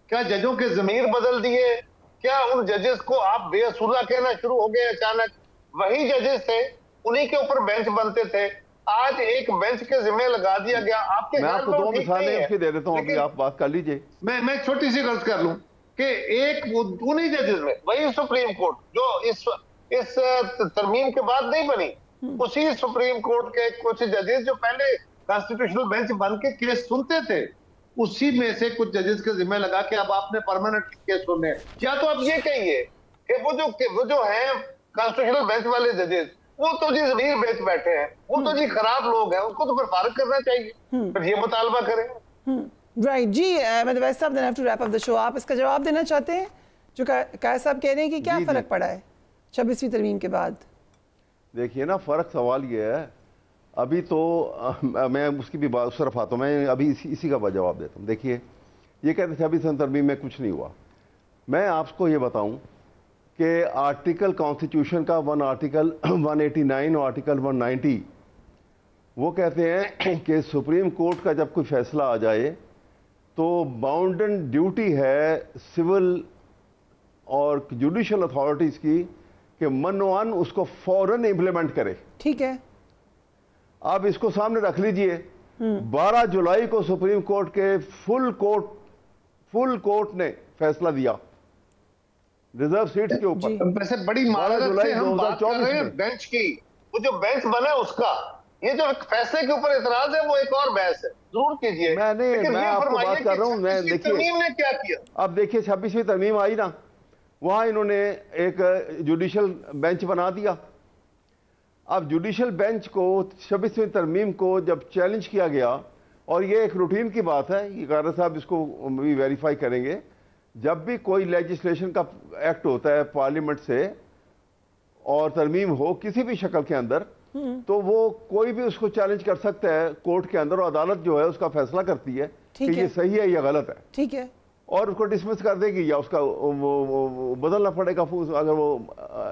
क्या जजों के ज़मीर बदल दिए? क्या उन जजेस को आप बेअसूला कहना शुरू हो गए अचानक? वही जजेस थे, उन्हीं के ऊपर बेंच बनते थे, आज एक बेंच के जिम्मे लगा दिया गया। आपके मैं आपको 2 मिसालें उसकी दे देता हूं, अभी आप बात कर लीजिए। मैं छोटी सी गलत कर लूं कि एक उन्हीं जजेस में वही सुप्रीम कोर्ट जो इस तरमीम के बाद नहीं बनी, उसी सुप्रीम कोर्ट के कुछ जजेस जो पहले कॉन्स्टिट्यूशनल बेंच बन के केस सुनते थे, उसी में से कुछ जजेस के जिम्मे लगा के अब आपने परमानेंट केस सुनने। या तो आप ये कहिए कि वो जो है कॉन्स्टिट्यूशनल बेंच वाले जजेस, वो तो जी जमीर बेच बैठे हैं, वो तो जी खराब लोग हैं, उनको तो फिर फारिग करना चाहिए, फिर ये मुतालबा करें। राइट जी, अहमद अवैस साहब, then have to wrap up the show. आप इसका जवाब देना चाहते हैं? जो कायद साहब कह रहे हैं कि क्या फर्क पड़ा है 26वीं तरमीम के बाद? देखिए ना, फर्क सवाल ये है, अभी तो मैं उसकी भी बात उस तरफ आता हूँ, मैं अभी इसी का जवाब देता हूँ। देखिए, ये कहते थे 26वीं तरमीम में कुछ नहीं हुआ। मैं आपको ये बताऊँ कि आर्टिकल कॉन्स्टिट्यूशन का आर्टिकल 189 और आर्टिकल 190 वो कहते हैं कि सुप्रीम कोर्ट का जब कोई फैसला आ जाए तो बाउंडन ड्यूटी है सिविल और जुडिशल अथॉरिटीज़ की कि मनोअन उसको फौरन इम्प्लीमेंट करे। ठीक है, आप इसको सामने रख लीजिए। 12 जुलाई को सुप्रीम कोर्ट के फुल कोर्ट ने फैसला दिया रिजर्व सीट्स के ऊपर। वैसे बड़ी माजरत से हम बात कर रहे हैं बेंच की, वो जो बेंच बना उसका, ये जो फैसले के ऊपर इतराज है वो एक और बहस है, जरूर कीजिए। मैं आपको बात कर रहा हूँ। मैं देखिए, ने क्या किया? अब देखिए 26वीं तरमीम आई ना, वहां इन्होंने एक जुडिशल बेंच बना दिया। अब जुडिशल बेंच को 26वीं तरमीम को जब चैलेंज किया गया, और ये एक रूटीन की बात है, ये कारर साहब इसको भी वेरीफाई करेंगे, जब भी कोई लेजिस्लेशन का एक्ट होता है पार्लियामेंट से और तरमीम हो किसी भी शक्ल के अंदर, तो वो कोई भी उसको चैलेंज कर सकता है कोर्ट के अंदर, और अदालत जो है उसका फैसला करती है कि ये सही है या गलत है। ठीक है, और उसको डिसमिस कर देगी या उसका वो बदलना पड़ेगा अगर वो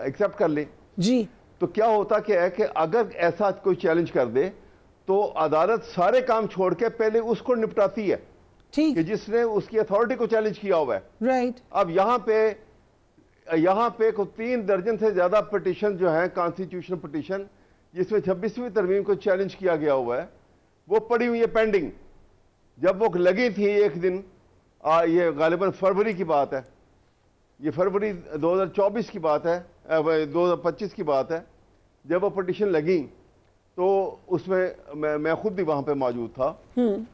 एक्सेप्ट कर ले जी। तो क्या होता क्या है कि अगर ऐसा कोई चैलेंज कर दे तो अदालत सारे काम छोड़ के पहले उसको निपटाती है कि जिसने उसकी अथॉरिटी को चैलेंज किया हुआ है। राइट। अब यहाँ पे को 3 दर्जन से ज्यादा पिटीशन जो है कॉन्स्टिट्यूशनल पिटीशन, जिसमें 26वीं तरमीम को चैलेंज किया गया हुआ है, वो पड़ी हुई है पेंडिंग। जब वो लगी थी एक दिन, ये गालिबन फरवरी की बात है, ये फरवरी 2024 की बात है, 2025 की बात है, जब वो पटिशन लगी तो उसमें मैं खुद भी वहाँ पे मौजूद था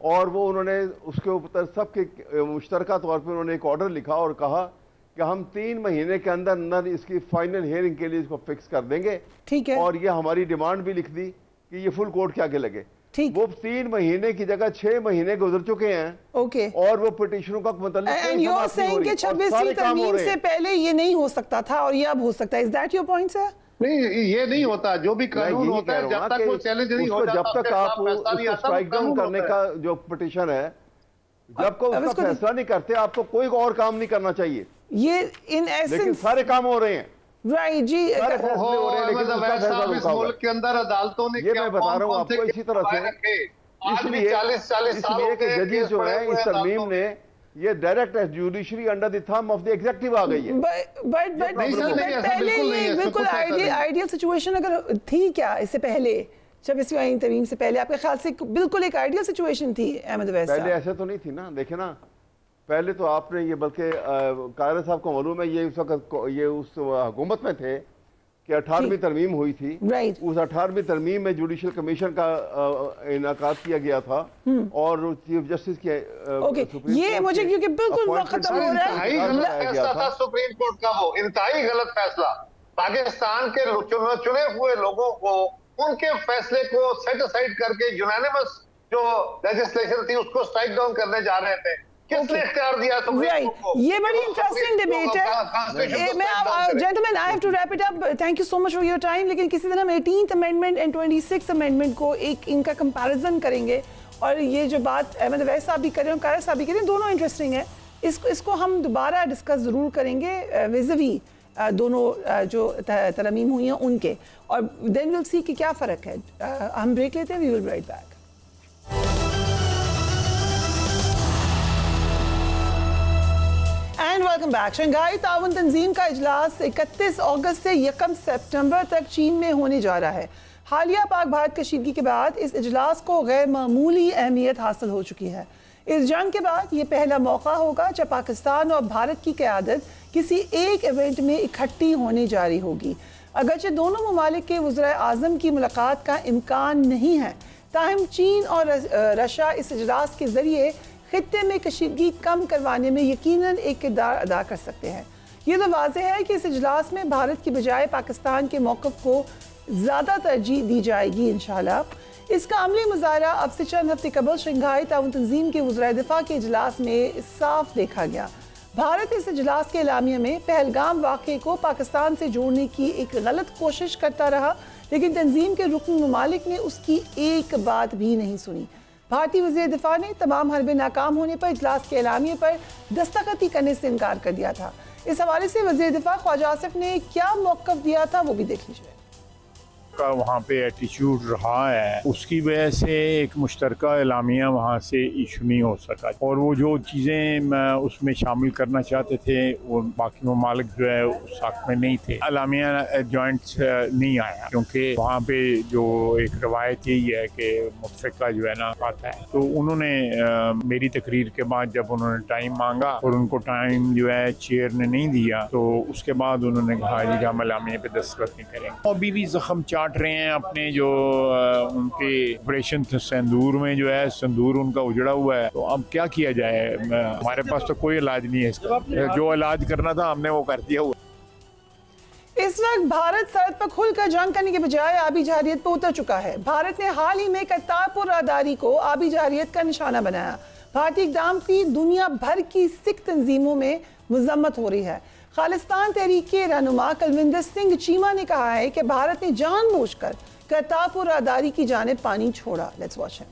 और वो उन्होंने उसके ऊपर सबके मुश्तरका तौर पे उन्होंने एक ऑर्डर लिखा और कहा कि हम 3 महीने के अंदर अंदर इसकी फाइनल हियरिंग के लिए इसको फिक्स कर देंगे। ठीक है। और ये हमारी डिमांड भी लिख दी कि ये फुल कोर्ट के आगे लगे। ठीक। वो 3 महीने की जगह 6 महीने गुजर चुके हैं। ओके। और वो पिटिशनों का मतलब 26वीं तरमीम से पहले ये नहीं हो सकता था और ये अब हो सकता है। Is that your point sir? नहीं, ये नहीं होता। जो भी कानून होता है जब तक वो चैलेंज नहीं होता, जब तक आप उसको स्ट्राइक डाउन करने का जो पिटिशन है, जब को उसका फैसला नहीं करते आपको कोई और काम नहीं करना चाहिए। ये इन एसेंस लेकिन सारे काम हो रहे हैं। राइट जी। सारे फैसले हो रहे हैं लेकिन उसका फैसला रुका हुआ है। मुल्क के अंदर अदालतों ने ये मैं बता रहा हूँ आपको इसी तरह से, इसलिए 40 सालों के जजेस जो है इस तरमीम ने ये direct judiciary under the thumb of the executive आ गई है। बट पहले ये बिल्कुल आइडियल सिचुएशन अगर थी क्या इससे पहले 26वीं तरमीम से पहले आपके ख्याल से बिल्कुल एक आइडियल सिचुएशन थी अहमद अवैस साहब? पहले ऐसे तो नहीं थी ना। देखे ना, पहले तो आपने ये बल्कि कायरा साहब को मालूम है ये उस वक्त ये उस हुकूमत में थे कि 18वीं तरमीम हुई थी। उस 18वीं तरमीम में जुडिशल कमीशन का इनाकाद किया गया था और चीफ जस्टिस के ये मुझे क्योंकि बिल्कुल वक्त हो रहा है। सुप्रीम कोर्ट का वो इंतहाई गलत फैसला पाकिस्तान के चुने हुए लोगों को उनके फैसले को सेट असाइड करके यूनानिमस जो लेजिस्लेशन थी उसको स्ट्राइक डाउन करने जा रहे थे। किसने इख्तियार दिया सुप्रीम कोर्ट को? ये बड़ी इंटरेस्टिंग डिबेट है। मैं gentleman I have to wrap it up. Thank you so much for your time. लेकिन किसी दिन हम 18th amendment and 26th amendment को एक इनका कंपैरिजन करेंगे और ये जो बात अहमद अवैस साहब भी कर रहे हैं, कायरा साहब भी कर रहे हैं, दोनों इंटरेस्टिंग है। इसको हम दोबारा डिस्कस जरूर करेंगे विज़वी दोनों जो तरमीम हुई हैं उनके, और देन विल सी कि क्या फ़र्क है। हम ब्रेक लेते हैं, we will be right back. And welcome back. Shanghai ताउन तंजीम का इजलास 31 अगस्त से 1 सितंबर तक चीन में होने जा रहा है। हालिया पाक भारत कशीदगी के बाद इस इजलास को गैर मामूली अहमियत हासिल हो चुकी है। इस जंग के बाद ये पहला मौका होगा जब पाकिस्तान और भारत की क़यादत किसी एक इवेंट में इकट्ठी होने जा रही होगी। अगरचे दोनों ममालिक के वज़ीर आज़म की मुलाकात का इम्कान नहीं है, ताहम चीन और रशिया इस इजलास के ज़रिए खित्ते में कशीदगी कम करवाने में यकीनन एक किरदार अदा कर सकते हैं। ये तो वाज़ेह है कि इस इजलास में भारत की बजाय पाकिस्तान के मौक़िफ़ को ज़्यादा तरजीह दी जाएगी इंशाअल्लाह। इसका अमली मुज़ाहरा अब से चंद हफ्ते कबल शंघाई ताउन तंजीम के वज़ीर दिफ़ा के इजलास में साफ देखा गया। भारत इस इजलास के एलामिया में पहलगाम वाक़े को पाकिस्तान से जोड़ने की एक गलत कोशिश करता रहा, लेकिन तंजीम के रुकन ममालिक ने उसकी एक बात भी नहीं सुनी। भारतीय वज़ीर दिफ़ा ने तमाम हरबे नाकाम होने पर इजलास के एलामिया पर दस्तखत करने से इनकार कर दिया था। इस हवाले से वज़ीर दिफ़ा ख्वाजा आसिफ ने क्या मौक़िफ़ दिया था वो भी देख लीजिए। का वहाँ पे एटीट्यूड रहा है, उसकी वजह से एक मुश्तरका एलामिया वहाँ से इशू नहीं हो सका और वो जो चीज़ें उसमें शामिल करना चाहते थे वो बाकी ममालिक जो है उस हक़ में नहीं थे। एलामिया जॉइंट नहीं आया क्योंकि वहाँ पे जो एक रवायत यही है कि मुतफ़िका जो है ना आता है, तो उन्होंने मेरी तकरीर के बाद जब उन्होंने टाइम मांगा और उनको टाइम जो है चेयर ने नहीं दिया, तो उसके बाद उन्होंने कहा जी हम एलामिया पे दस्तखत नहीं करेंगे। अभी भी जख्म चाट रहे हैं अपने जो उनके ऑपरेशन संदूर में जो है संदूर उनका उजड़ा हुआ है, तो अब क्या किया जाए? हमारे पास तो कोई इलाज नहीं है इसका, जो इलाज करना था हमने वो कर दिया हुआ। इस वक्त भारत सरहद पर खुलकर जंग करने के बजाय आबी जरयत पर उतर चुका है। भारत ने हाल ही में करतारपुर राहदारी को आबी जरयत का निशाना बनाया। भारतीय इक़दाम की दुनिया भर की सिख तंजीमों में मजम्मत हो रही है। खालिस्तान तहरीक के रहनुमा कुलविंदर सिंह चीमा ने कहा है कि भारत ने जानबूझकर करतारपुर राहदारी की जानिब पानी छोड़ा। Let's watch him.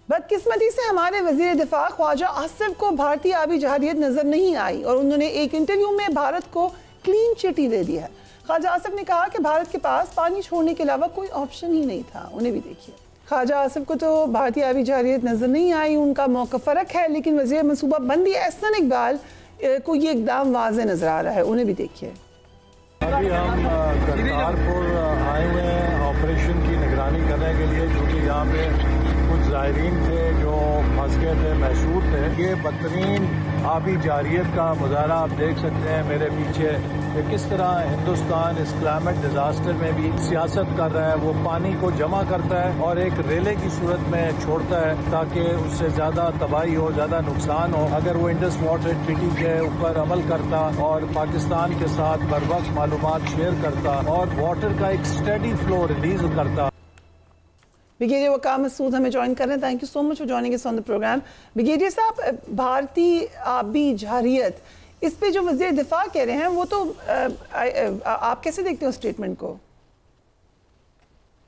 बदकिस्मती से हमारे वज़ीर दिफा ख्वाजा आसिफ को भारतीय आबी जरयत नजर नहीं आई और उन्होंने एक इंटरव्यू में भारत को क्लीन चिट ही दे दी है। ख्वाजा आसिफ ने कहा कि भारत के पास पानी छोड़ने के अलावा कोई ऑप्शन ही नहीं था। उन्हें भी देखिए। ख्वाजा आसिफ को तो भारतीय आबी जरयत नजर नहीं आई, उनका मौका फ़र्क है, लेकिन वज़ीर मनसूबा बंदी एहसन इकबाल को ये एकदम वाज़े नजर आ रहा है। उन्हें भी देखिए। अभी हम करतारपुर आए हुए हैं ऑपरेशन की निगरानी करने के लिए, क्योंकि यहाँ पे कुछ ज़ायरीन थे जो फंस गए थे, महसूर थे। ये बदतरीन आबी जारियत का मुजाहरा आप देख सकते हैं मेरे पीछे कि किस तरह हिंदुस्तान इस क्लाइमेट डिजास्टर में भी सियासत कर रहा है। वो पानी को जमा करता है और एक रेले की सूरत में छोड़ता है ताकि उससे ज़्यादा तबाही हो, ज़्यादा नुकसान हो। अगर वो इंडस वाटर ट्रीटी के ऊपर अमल करता और पाकिस्तान के साथ बर वक्त मालूमात शेयर करता और वाटर का एक स्टेडी फ्लो रिलीज करता। ब्रिगेडियर वकार मसूद हमें ज्वाइन कर रहे हैं। Thank you so much for joining us on the programme. Brigadier साहब, भारतीय आबी जारियत, इस पे जो वज़ीर दिफा कह रहे हैं वो तो आप कैसे देखते हो स्टेटमेंट को?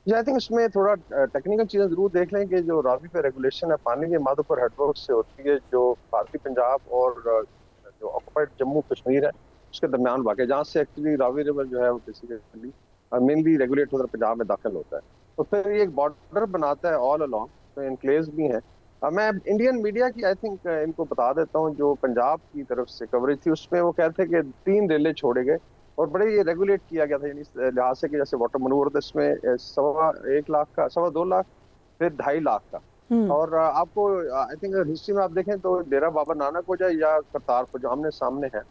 आई थिंक इसमें थोड़ा टेक्निकल चीज़ें जरूर देख लें कि जो रावी पे रेगुलेशन है पानी के मादोपुर हेडवर्क से होती है, जो भारतीय पंजाब और जो ऑक्युपाइड जम्मू कश्मीर है उसके दरमियान वाक़, जहाँ से एक्चुअली रावी रिवर जो है वो बेसिकली मेनली रेगुलेट होकर पंजाब में दाखिल होता है। तो फिर ये एक बॉर्डर बनाता है ऑल अलॉन्ग, तो इनक्लेव्स भी हैं। मैं इंडियन मीडिया की आई थिंक इनको बता देता हूँ, जो पंजाब की तरफ से कवरेज थी उसमें वो कहते हैं कि 3 रेले छोड़े गए और बड़े ये रेगुलेट किया गया था, यानी इस लिहाज से कि जैसे वाटर मनूवर था इसमें 1.25 लाख का, 2.25 लाख, फिर 2.5 लाख का। और आपको आई थिंक हिस्ट्री में आप देखें तो डेरा बाबा नानक हो जाए या करतारपुर जो आमने सामने है,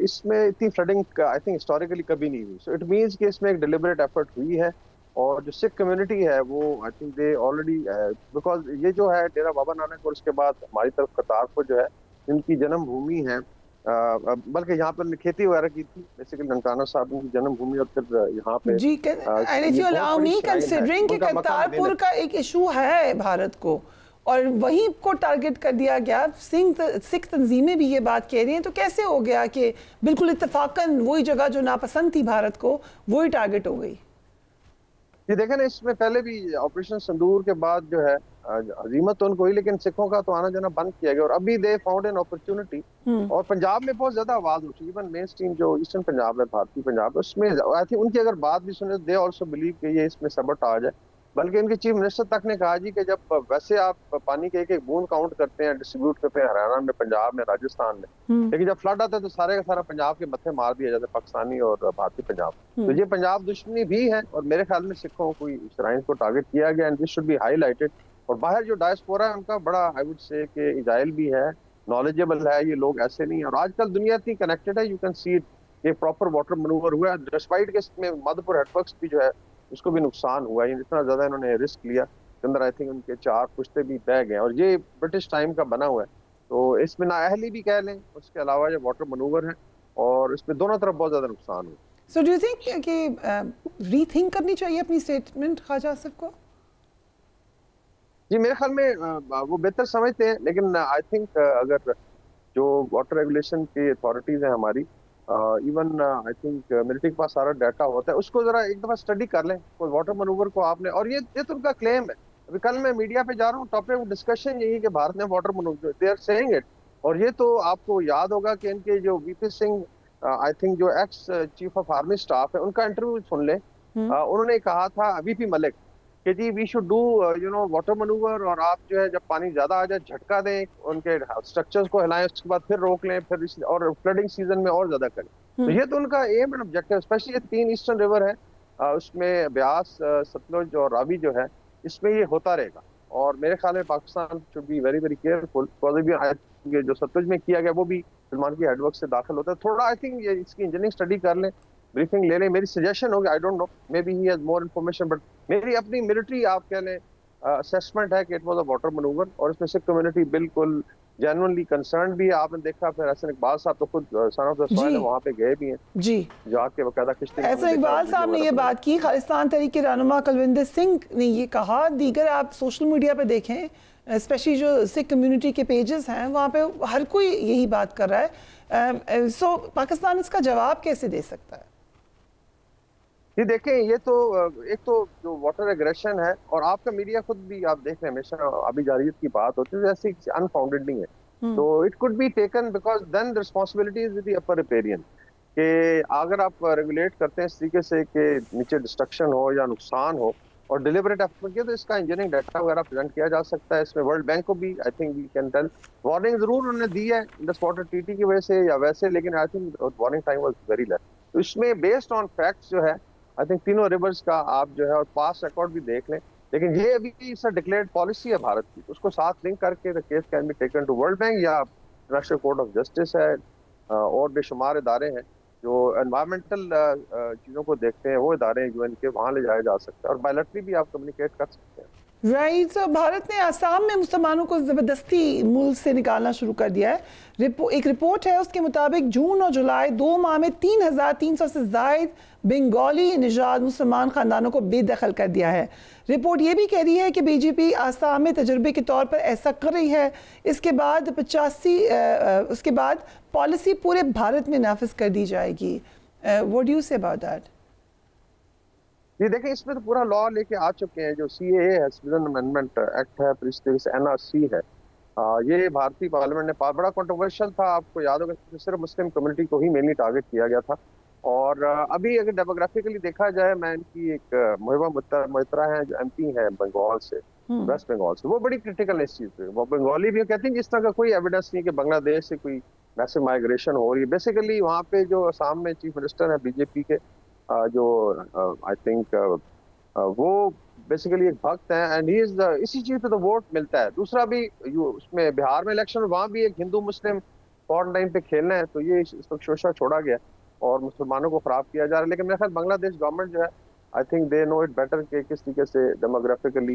इसमें इतनी फ्लडिंग आई थिंक हिस्टोरिकली कभी नहीं हुई। सो इट मीन्स कि इसमें एक डिलिबरेट एफर्ट हुई है और जो सिख कम्युनिटी है वो I think they already, because ये जो है डेरा बाबा नानक और उसके बाद हमारी तरफ करतारपुर जो है इनकी जन्मभूमि है, बल्कि यहाँ पर खेती वगैरह की थी बेसिकली ननकाना साहब की जन्मभूमि, और फिर यहाँ पे जी कंसिडरिंग कि करतारपुर का एक इशू है भारत को और वहीं को टारगेट कर दिया गया, सिख तंजीमें भी ये बात कह रही हैं, तो कैसे हो गया कि बिल्कुल इत्तेफाकन वही जगह जो नापसंद थी भारत को वही टारगेट हो गई? ये देखें ना, इसमें पहले भी ऑपरेशन संदूर के बाद जो है हजीमत तो उनको हुई, लेकिन सिखों का तो आना जाना बंद किया गया और अभी दे फाउंड एन अपॉर्चुनिटी। और पंजाब में बहुत ज्यादा आवाज उठी, इवन मेन स्ट्रीम जो ईस्टर्न पंजाब है, भारतीय पंजाब, उसमें आई थिंक उनकी अगर बात भी सुने, दे ऑल्सो बिलीव कि ये इसमें सबट आ जाए। बल्कि उनके चीफ मिनिस्टर तक ने कहा जी कि जब वैसे आप पानी के एक बूंद काउंट करते हैं, डिस्ट्रीब्यूट करते हैं हरियाणा में, पंजाब में, राजस्थान में, लेकिन जब फ्लड आता है तो सारे का सारा पंजाब के मत्थे मार दिया जाता है, पाकिस्तानी और भारतीय पंजाब। तो ये पंजाब दुश्मनी भी है और मेरे ख्याल में सिखों को श्राइन को टारगेट किया गया, and this should be highlighted. और बाहर जो डायस्पोरा है उनका बड़ा आई वुड से कि इजाइल भी है, नॉलेजेबल है, ये लोग ऐसे नहीं है। और आजकल दुनिया इतनी कनेक्टेड है, यू कैन सी इट, ये प्रॉपर वाटर मनूवर हुआ है, डिस्पाइट के इसमें माधोपुर हेडवर्क्स भी जो है उसको भी नुकसान हुआ है। इतना ज्यादा इन्होंने रिस्क लिया के अंदर आई थिंक उनके 4 पुश्ते भी बह गए और ये ब्रिटिश टाइम का बना हुआ है, तो इसमें नाअहली भी कह लें, उसके अलावा ये वाटर मनूवर है और इसमें दोनों तरफ बहुत ज्यादा नुकसान हुआ। सो डू यू थिंक कि रीथिंक करनी चाहिए अपनी स्टेटमेंट ख्वाजा आसिफ को? जी मेरे ख्याल में वो बेहतर समझते हैं, लेकिन आई थिंक अगर जो वाटर रेगुलेशन की अथॉरिटीज हैं हमारी, इवन आई थिंक मिलिट्री के पास सारा डाटा होता है, उसको जरा एक दफा स्टडी कर लें कोई वाटर मनूवर को आपने। और ये तो उनका क्लेम है, अभी कल मैं मीडिया पे जा रहा हूँ, टॉपिक डिस्कशन यही कि भारत ने water manoeuvre, they are saying it. और ये तो आपको याद होगा कि इनके जो वीपी सिंह आई थिंक जो ex chief of army staff है, उनका इंटरव्यू सुन ले। उन्होंने कहा था वीपी मलिक कि जी we should do you know water manoeuvre, और आप जो है जब पानी ज्यादा आ जाए झटका दें, उनके स्ट्रक्चर्स को हिलाएं, उसके बाद फिर रोक लें, फिर और फ्लडिंग सीजन में और ज्यादा करें। तो ये तो उनका एम एंड ऑब्जेक्टिव, स्पेशली ये 3 ईस्टर्न रिवर है, उसमें ब्यास, सतलुज और रावी जो है, इसमें ये होता रहेगा। और मेरे ख्याल में Pakistan should be very very careful, because जो सतलुज में किया गया वो भी सलमान की हेडवर्क से दाखिल होता है। थोड़ा आई थिंक ये इसकी इंजीनियरिंग स्टडी कर लें, ब्रीफिंग ले लें। मेरी सजेशन होगी, I don't know, may be he has more information, but मेरी अपनी मिलिट्री आप कह लें असेसमेंट है कि it was a water manoeuvre, और इसमें सिख कम्युनिटी बिल्कुल जेन्युइनली कंसर्न भी है। आपने देखा फिर हसन इकबाल साहब तो खुद सन ऑफ द सॉइल वहां पे गए भी हैं जी, जाके बकायदा किश्ती। हसन इकबाल साहब ने ये बात की, खालिस्तान तहरीक के रहनुमा कुलविंदर सिंह ने ये कहा, दीगर आप सोशल मीडिया पे देखें, स्पेशली जो सिख कम्युनिटी के पेजेस हैं वहाँ पे हर कोई यही बात कर रहा है। सो पाकिस्तान इसका जवाब कैसे दे सकता है? ये देखें, ये तो एक तो जो वाटर एग्रेशन है, और आपका मीडिया खुद भी आप देख रहे हैं हमेशा आबी जारियत की बात होती है, ऐसी अनफाउंडेड नहीं है। तो it could be taken because then the responsibility is with the upper riparian, कि अगर आप रेगुलेट करते हैं इस तरीके से कि नीचे डिस्ट्रक्शन हो या नुकसान हो और डिलिबरेट एफर्ट किया, तो इसका इंजीनियरिंग डाटा वगैरह प्रेजेंट किया जा सकता है। इसमें वर्ल्ड बैंक को भी I think we can tell, warning जरूर उन्होंने दी है इंडस वाटर ट्रीटी की वजह से या वैसे, लेकिन I think warning time was very less. तो इसमें बेस्ड ऑन फैक्ट्स जो है आई थिंक तीनों रिवर्स का आप जो है और पास्ट रिकॉर्ड भी देख लें, लेकिन ये अभी डिक्लेयर्ड पॉलिसी है भारत की, उसको साथ लिंक करके the case can be taken to World Bank या इंटरनेशनल कोर्ट ऑफ जस्टिस है, और बेशुमार इदारे हैं जो एनवायरमेंटल चीज़ों को देखते हैं, वो इदारे हैं UN के, वहाँ ले जाया जा सकता है और बायलैटरली भी आप कम्युनिकेट कर सकते हैं। राइट। भारत ने आसाम में मुसलमानों को ज़बरदस्ती मुल्क से निकालना शुरू कर दिया है। एक रिपोर्ट है, उसके मुताबिक जून और जुलाई 2 माह में 3,300 से ज़ायद बंगाली निजात मुसलमान ख़ानदानों को बेदखल कर दिया है। रिपोर्ट ये भी कह रही है कि BJP आसाम में तजर्बे के तौर पर ऐसा कर रही है। उसके बाद पॉलिसी पूरे भारत में नाफिज कर दी जाएगी। What do you say about that? ये देखें, इसमें तो पूरा लॉ लेके आ चुके हैं, जो CAA है, सिटीजन अमेंडमेंट एक्ट है, फिर इस तरीके से NRC है। ये भारतीय पार्लियामेंट ने बड़ा कंट्रोवर्शियल था, आपको याद होगा, सिर्फ मुस्लिम कम्युनिटी को ही मेनली टारगेट किया गया था। और अभी अगर डेमोग्राफिकली देखा जाए, मैं इनकी एक मुहिबा मोइत्रा है जो MP है बंगाल से, वेस्ट बंगाल से, वो बड़ी क्रिटिकल है इस चीज़ पे। वो बंगाली भी कहती हैं कि इस तरह का कोई एविडेंस नहीं कि बांग्लादेश से कोई मैसिव माइग्रेशन हो रही है। बेसिकली वहाँ पे जो आसाम में चीफ मिनिस्टर है BJP के, जो आई थिंक वो बेसिकली एक भक्त हैं, एंड ही इज इसी चीज़ पे तो वोट मिलता है। दूसरा भी उसमें बिहार में इलेक्शन, वहाँ भी एक हिंदू मुस्लिम फॉरन टाइम पे खेलना है, तो ये इस वक्त शोशा छोड़ा गया और मुसलमानों को खराब किया जा रहा है। लेकिन मेरे ख्याल बांग्लादेश गवर्नमेंट जो है, I think they know it better कि किस तरीके से डेमोग्राफिकली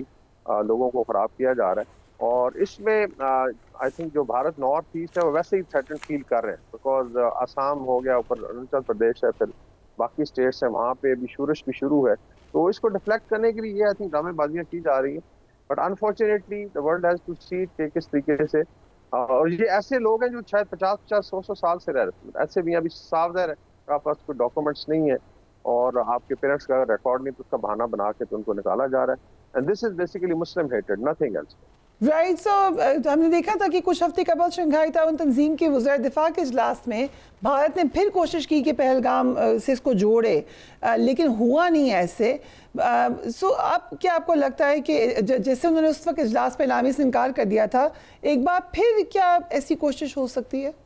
लोगों को खराब किया जा रहा है। और इसमें आई थिंक जो भारत नॉर्थ ईस्ट है वो वैसे ही थ्रेटन फील कर रहे हैं, बिकॉज आसाम हो गया, ऊपर अरुणाचल प्रदेश है, फिर बाकी स्टेट्स हैं, वहाँ पे अभी शूरश भी शुरू है। तो इसको डिफ्लेक्ट करने के लिए ये आई थिंक ड्रामेबाजियाँ की जा रही हैं। But unfortunately the world has to see कि किस तरीके से, और ये ऐसे लोग हैं जो शायद 50-100 साल से रह रहे हैं। ऐसे भी अभी साफ है, आपके पास कोई डॉक्यूमेंट्स नहीं है और आपके पेरेंट्स का रिकॉर्ड नहीं, तो उसका बहाना बना के तो उनको निकाला जा रहा है। And this is basically Muslim hated, nothing else. Right. So हमने देखा था कि कुछ हफ्ते कबल शंघाई ताउन तंजीम के वज़ीर दिफा के इजलास में भारत ने फिर कोशिश की कि पहलगाम से इसको जोड़े, लेकिन हुआ नहीं ऐसे। सो अब क्या आपको लगता है कि जैसे उन्होंने उस वक्त इजलास पे इलामी से इनकार कर दिया था, एक बार फिर क्या ऐसी कोशिश हो सकती है?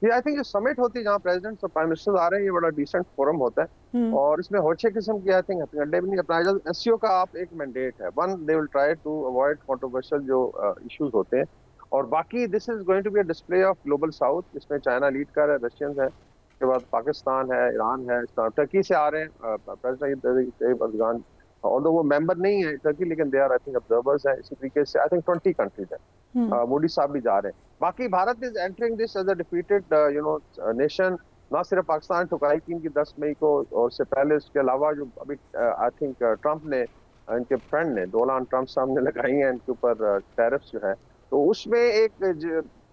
ये आई थिंक जो समिट होती है जहाँ प्रेसिडेंट्स और प्राइम मिनिस्टर आ रहे हैं, ये बड़ा डिसेंट फोरम होता है और इसमें होचे किस्म की आई थिंक अड्डे भी नहीं अपनाया जाता। SCO का आप एक मैंडेट है, when they will try to avoid controversial जो इश्यूज होते हैं, और बाकी this is going to be a display of Global South, जिसमें चाइना लीड कर रहा है, रशियन है, उसके बाद पाकिस्तान है, ईरान है, टर्की से आ रहे हैं प्रेसिडेंट अफगान, ऑल्दो वो मेंबर नहीं है टर्की, लेकिन they are I think observers हैं। इसी तरीके से आई थिंक 20 कंट्रीज है, मोदी साहब भी जा रहे हैं। बाकी Bharat is entering this as a defeated nation, ना सिर्फ पाकिस्तान ठुकाई की इनकी 10 मई को, और उससे पहले इसके अलावा जो अभी आई थिंक ट्रंप ने, इनके फ्रेंड ने, डोनाल्ड ट्रंप साहब ने लगाई हैं इनके ऊपर टैरिफ्स जो है, तो उसमें एक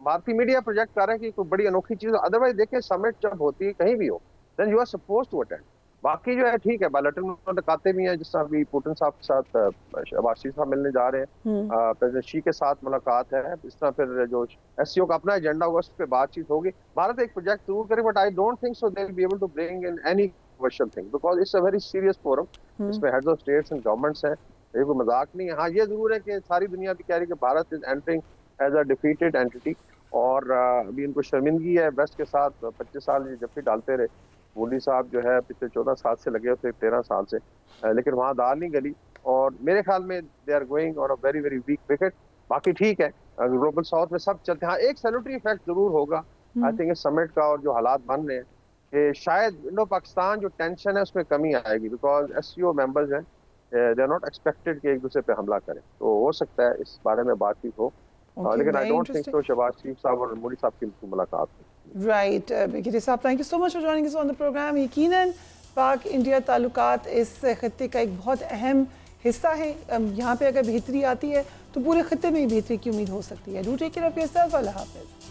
भारतीय मीडिया प्रोजेक्ट कर रहा है कि कोई बड़ी अनोखी चीज। अदरवाइज देखें, समिट जब होती है कहीं भी हो, then you are suppose to attend. बाकी जो है ठीक है, बायलैटरल मुलाकातें भी हैं, जिस तरह अभी पुतिन साहब के साथ शहबाज शरीफ साहब मिलने जा रहे हैं, प्रेसिडेंट शी के साथ मुलाकात है, इस तरह फिर जो SCO का अपना एजेंडा होगा उस पर बातचीत होगी। भारत एक प्रोजेक्ट जरूर करे, but I don't think so they will be able to bring in any commercial thing, because it's a very serious forum. इसमें heads of states and governments हैं, ये कोई मजाक नहीं है। हाँ, ये जरूर है कि सारी दुनिया भी कह रही है कि Bharat is entering as a defeated entity, और अभी इनको शर्मिंदगी है वेस्ट के साथ। 25 साल जब भी डालते रहे, मोदी साहब जो है पिछले 14 साल से लगे होते, 13 साल से, लेकिन वहाँ दाल नहीं गली, और मेरे ख्याल में they are going on a very very weak wicket. बाकी ठीक है, ग्लोबल साउथ में सब चलते हैं। हाँ, एक सैल्यूटरी इफेक्ट जरूर होगा आई थिंक इस समिट का, और जो हालात बन रहे हैं कि शायद इंडो पाकिस्तान जो टेंशन है उसमें कमी आएगी, बिकॉज SCO मेंबर्स हैं, दे आर नॉट एक्सपेक्टेड कि एक दूसरे पे हमला करें, तो हो सकता है इस बारे में बातचीत हो। लेकिन I don't think so Shahbaz Sharif साहब और मोदी साहब की मुलाकात हो। राइट, गिरी साहब, thank you so much for joining us on the programme. यकीनन पाक इंडिया ताल्लुकात इस खत्ते का एक बहुत अहम हिस्सा है। यहाँ पे अगर बेहतरी आती है तो पूरे खत्ते में बेहतरी की उम्मीद हो सकती है। Do take care of yourself, अल्लाह हाफिज़।